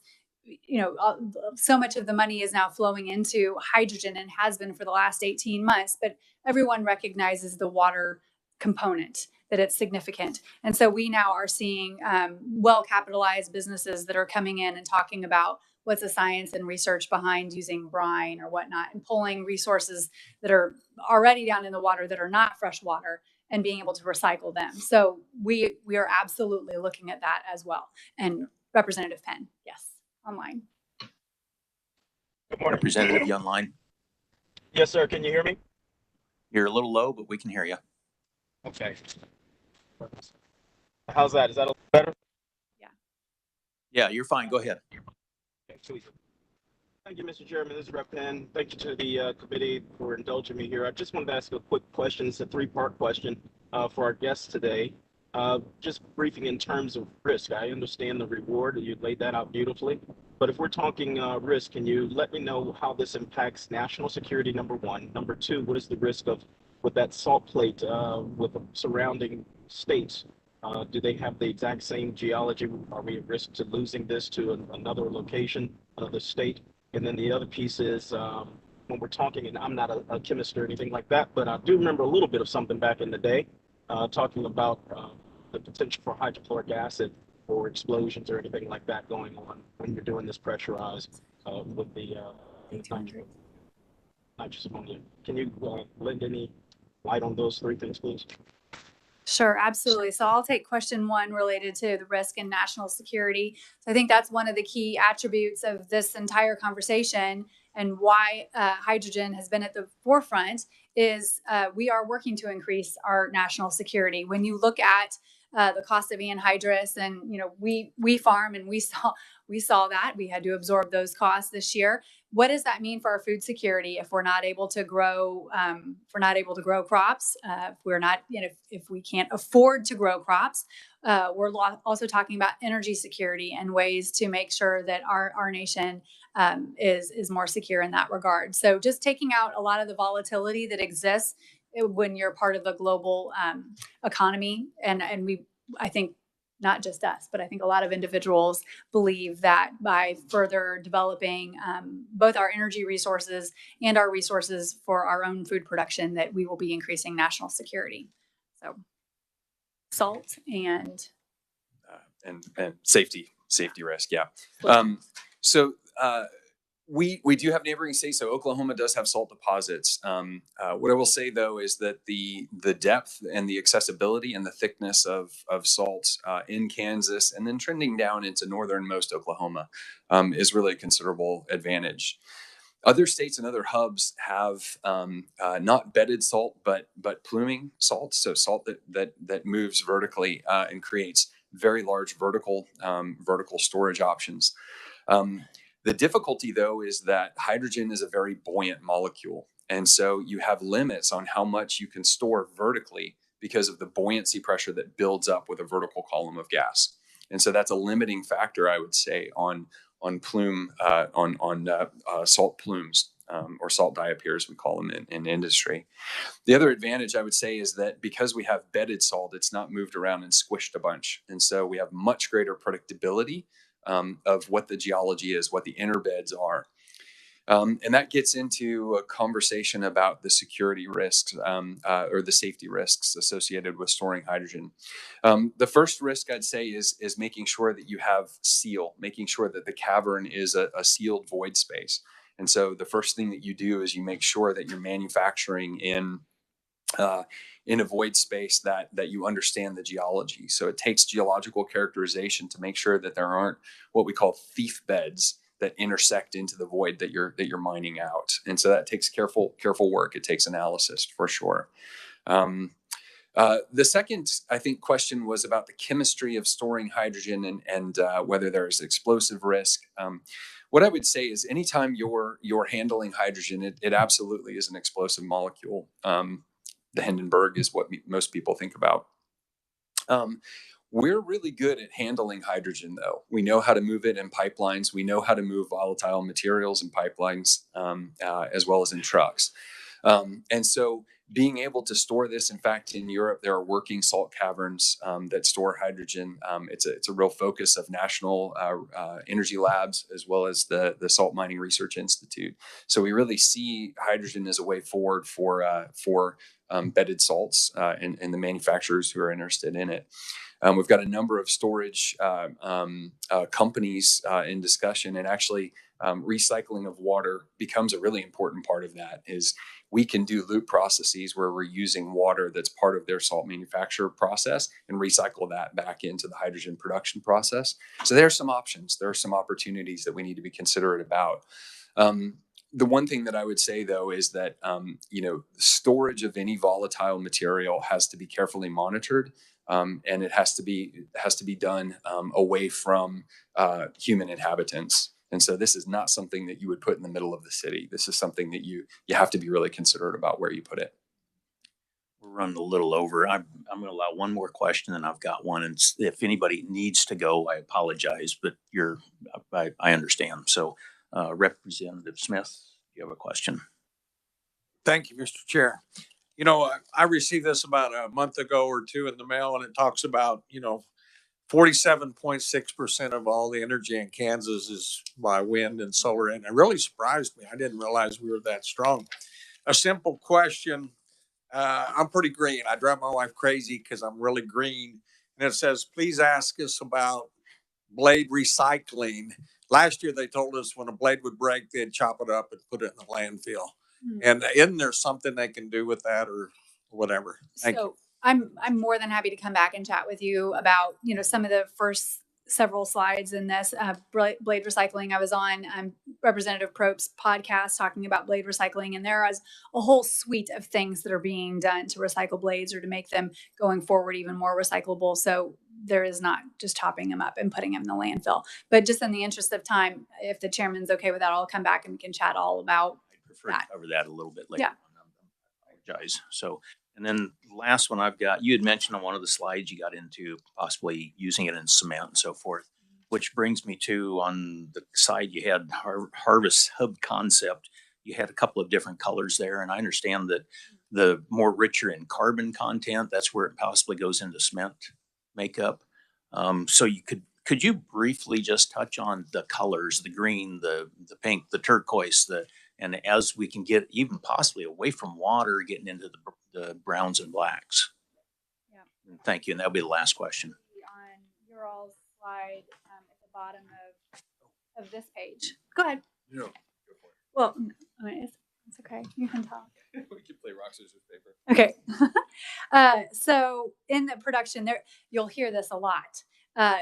so much of the money is now flowing into hydrogen and has been for the last 18 months, but everyone recognizes the water component, that it's significant. And so we now are seeing well-capitalized businesses that are coming in and talking about what's the science and research behind using brine or whatnot, and pulling resources that are already down in the water that are not fresh water and being able to recycle them. So we are absolutely looking at that as well. And Representative Penn, yes, online. Good morning. Representative, you online? Yes, sir. Can you hear me? You're a little low, but we can hear you. Okay. How's that? Is that a little better? Yeah, you're fine. Go ahead. Actually, thank Thank you, Mr. Chairman. This is Rep. Penn. Thank you to the committee for indulging me here. I just wanted to ask a quick question. It's a three-part question for our guests today. Just briefing in terms of risk. I understand the reward. You laid that out beautifully. But if we're talking risk, can you let me know how this impacts national security, number one? Number two, what is the risk of with that salt plate with the surrounding states? Do they have the exact same geology? Are we at risk to losing this to another location, another state? And then the other piece is when we're talking, and I'm not a chemist or anything like that, but I do remember a little bit of something back in the day talking about the potential for hydrochloric acid or explosions or anything like that going on when you're doing this pressurized with the nitrous ammonia. Can you lend any light on those three things, please? Sure, absolutely. So I'll take question one related to the risk and national security. So I think that's one of the key attributes of this entire conversation and why hydrogen has been at the forefront is we are working to increase our national security. When you look at the cost of anhydrous, and we farm and we saw that we had to absorb those costs this year. What does that mean for our food security if we're not able to grow? Crops, if we can't afford to grow crops, we're also talking about energy security and ways to make sure that our nation is more secure in that regard. So just taking out a lot of the volatility that exists when you're part of the global economy, and I think not just us, but I think a lot of individuals believe that by further developing both our energy resources and our resources for our own food production, that we will be increasing national security. So salt and safety risk. Yeah. We do have neighboring states. So Oklahoma does have salt deposits. What I will say though is that the depth and the accessibility and the thickness of salt in Kansas and then trending down into northernmost Oklahoma is really a considerable advantage. Other states and other hubs have not bedded salt, but pluming salt. So salt that moves vertically and creates very large vertical storage options. The difficulty, though, is that hydrogen is a very buoyant molecule. And so you have limits on how much you can store vertically because of the buoyancy pressure that builds up with a vertical column of gas. And so that's a limiting factor, I would say, on salt plumes or salt diapirs, we call them in industry. The other advantage, I would say, is that because we have bedded salt, it's not moved around and squished a bunch. And so we have much greater predictability of what the geology is, what the inner beds are. And that gets into a conversation about the security risks or the safety risks associated with storing hydrogen. The first risk I'd say is making sure that you have seal, making sure that the cavern is a sealed void space. And so the first thing that you do is you make sure that you're manufacturing in a void space that you understand the geology. So it takes geological characterization to make sure that there aren't what we call thief beds that intersect into the void that you're mining out. And so that takes careful work. It takes analysis for sure. The second, I think, question was about the chemistry of storing hydrogen and whether there's explosive risk. What I would say is anytime you're handling hydrogen, it absolutely is an explosive molecule. The Hindenburg is what most people think about. We're really good at handling hydrogen, though. We know how to move it in pipelines. We know how to move volatile materials in pipelines as well as in trucks. And so being able to store this, in fact, in Europe, there are working salt caverns that store hydrogen. It's a real focus of national energy labs as well as the Salt Mining Research Institute. So we really see hydrogen as a way forward for bedded salts and the manufacturers who are interested in it. We've got a number of storage companies in discussion, and actually recycling of water becomes a really important part of that. Is we can do loop processes where we're using water that's part of their salt manufacture process and recycle that back into the hydrogen production process. So there are some options. There are some opportunities that we need to be considerate about. The one thing that I would say, though, is that storage of any volatile material has to be carefully monitored, and it has to be done away from human inhabitants. And so this is not something that you would put in the middle of the city. This is something that you have to be really considerate about where you put it. We're running a little over. I'm going to allow one more question, and I've got one. And if anybody needs to go, I apologize, but I understand. So, Representative Smith, you have a question? Thank you, Mr. Chair. You know, I received this about a month ago or two in the mail, and it talks about, 47.6% of all the energy in Kansas is by wind and solar. And it really surprised me. I didn't realize we were that strong. A simple question. I'm pretty green. I drive my wife crazy because I'm really green. And it says, please ask us about blade recycling. Last year, they told us when a blade would break, they'd chop it up and put it in the landfill. And isn't there something they can do with that or whatever? Thank you. I'm more than happy to come back and chat with you about, some of the first several slides in this blade recycling. I was on Representative Prope's podcast talking about blade recycling, and there is a whole suite of things that are being done to recycle blades or to make them going forward even more recyclable. So there is not just chopping them up and putting them in the landfill. But just in the interest of time, if the chairman's okay with that, I'll come back and we can chat all about to cover that a little bit later. Yeah. I apologize. So, and then the last one I've got, you had mentioned on one of the slides you got into possibly using it in cement and so forth, which brings me to on the side you had Harvest Hub concept. You had a couple of different colors there, and I understand that the more richer in carbon content, that's where it possibly goes into cement makeup. So you could you briefly just touch on the colors, the green, the pink, the turquoise, and as we can get even possibly away from water, getting into the browns and blacks. Yeah. Thank you. And that'll be the last question. On your all slide at the bottom of this page. Go ahead. No, go for it. Well, it's okay. You can talk. We can play rock, scissors, paper. Okay. So in the production there, you'll hear this a lot.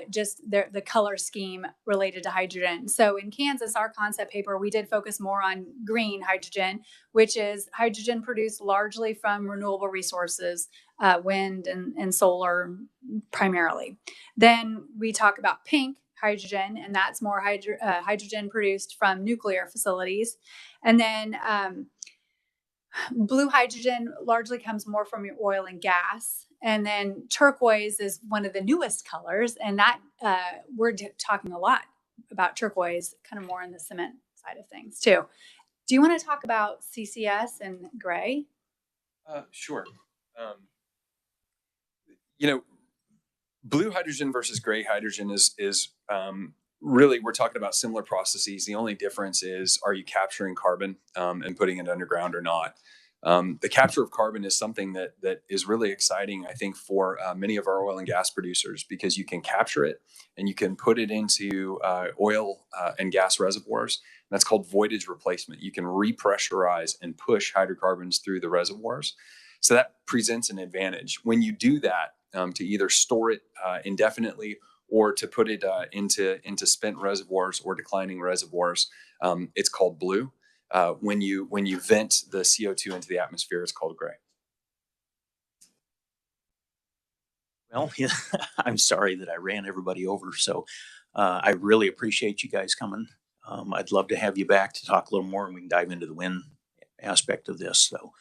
Just the color scheme related to hydrogen. So in Kansas, our concept paper, we did focus more on green hydrogen, which is hydrogen produced largely from renewable resources, wind and solar primarily. Then we talk about pink hydrogen, and that's more hydrogen produced from nuclear facilities. And then blue hydrogen largely comes more from your oil and gas. And then turquoise is one of the newest colors. And that we're talking a lot about turquoise, kind of more on the cement side of things too. Do you want to talk about CCS and gray? Sure. Blue hydrogen versus gray hydrogen is really, we're talking about similar processes. The only difference is, are you capturing carbon and putting it underground or not? The capture of carbon is something that is really exciting, I think, for many of our oil and gas producers, because you can capture it and you can put it into oil and gas reservoirs. And that's called voidage replacement. You can repressurize and push hydrocarbons through the reservoirs. So that presents an advantage. When you do that, to either store it indefinitely or to put it into spent reservoirs or declining reservoirs, it's called blue. When you vent the CO2 into the atmosphere, it's called gray. Well, I'm sorry that I ran everybody over. So I really appreciate you guys coming. I'd love to have you back to talk a little more, and we can dive into the wind aspect of this. So,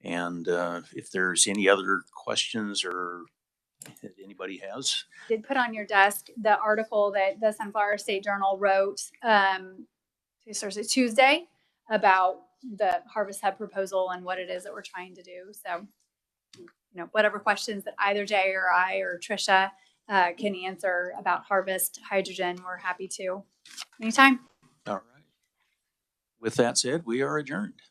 and if there's any other questions or that anybody has. Did put on your desk the article that the Sunflower State Journal wrote Tuesday about the Harvest Hub proposal and what it is that we're trying to do. So, whatever questions that either Jay or I or Trisha can answer about Harvest Hydrogen, we're happy to anytime. All right. With that said, we are adjourned.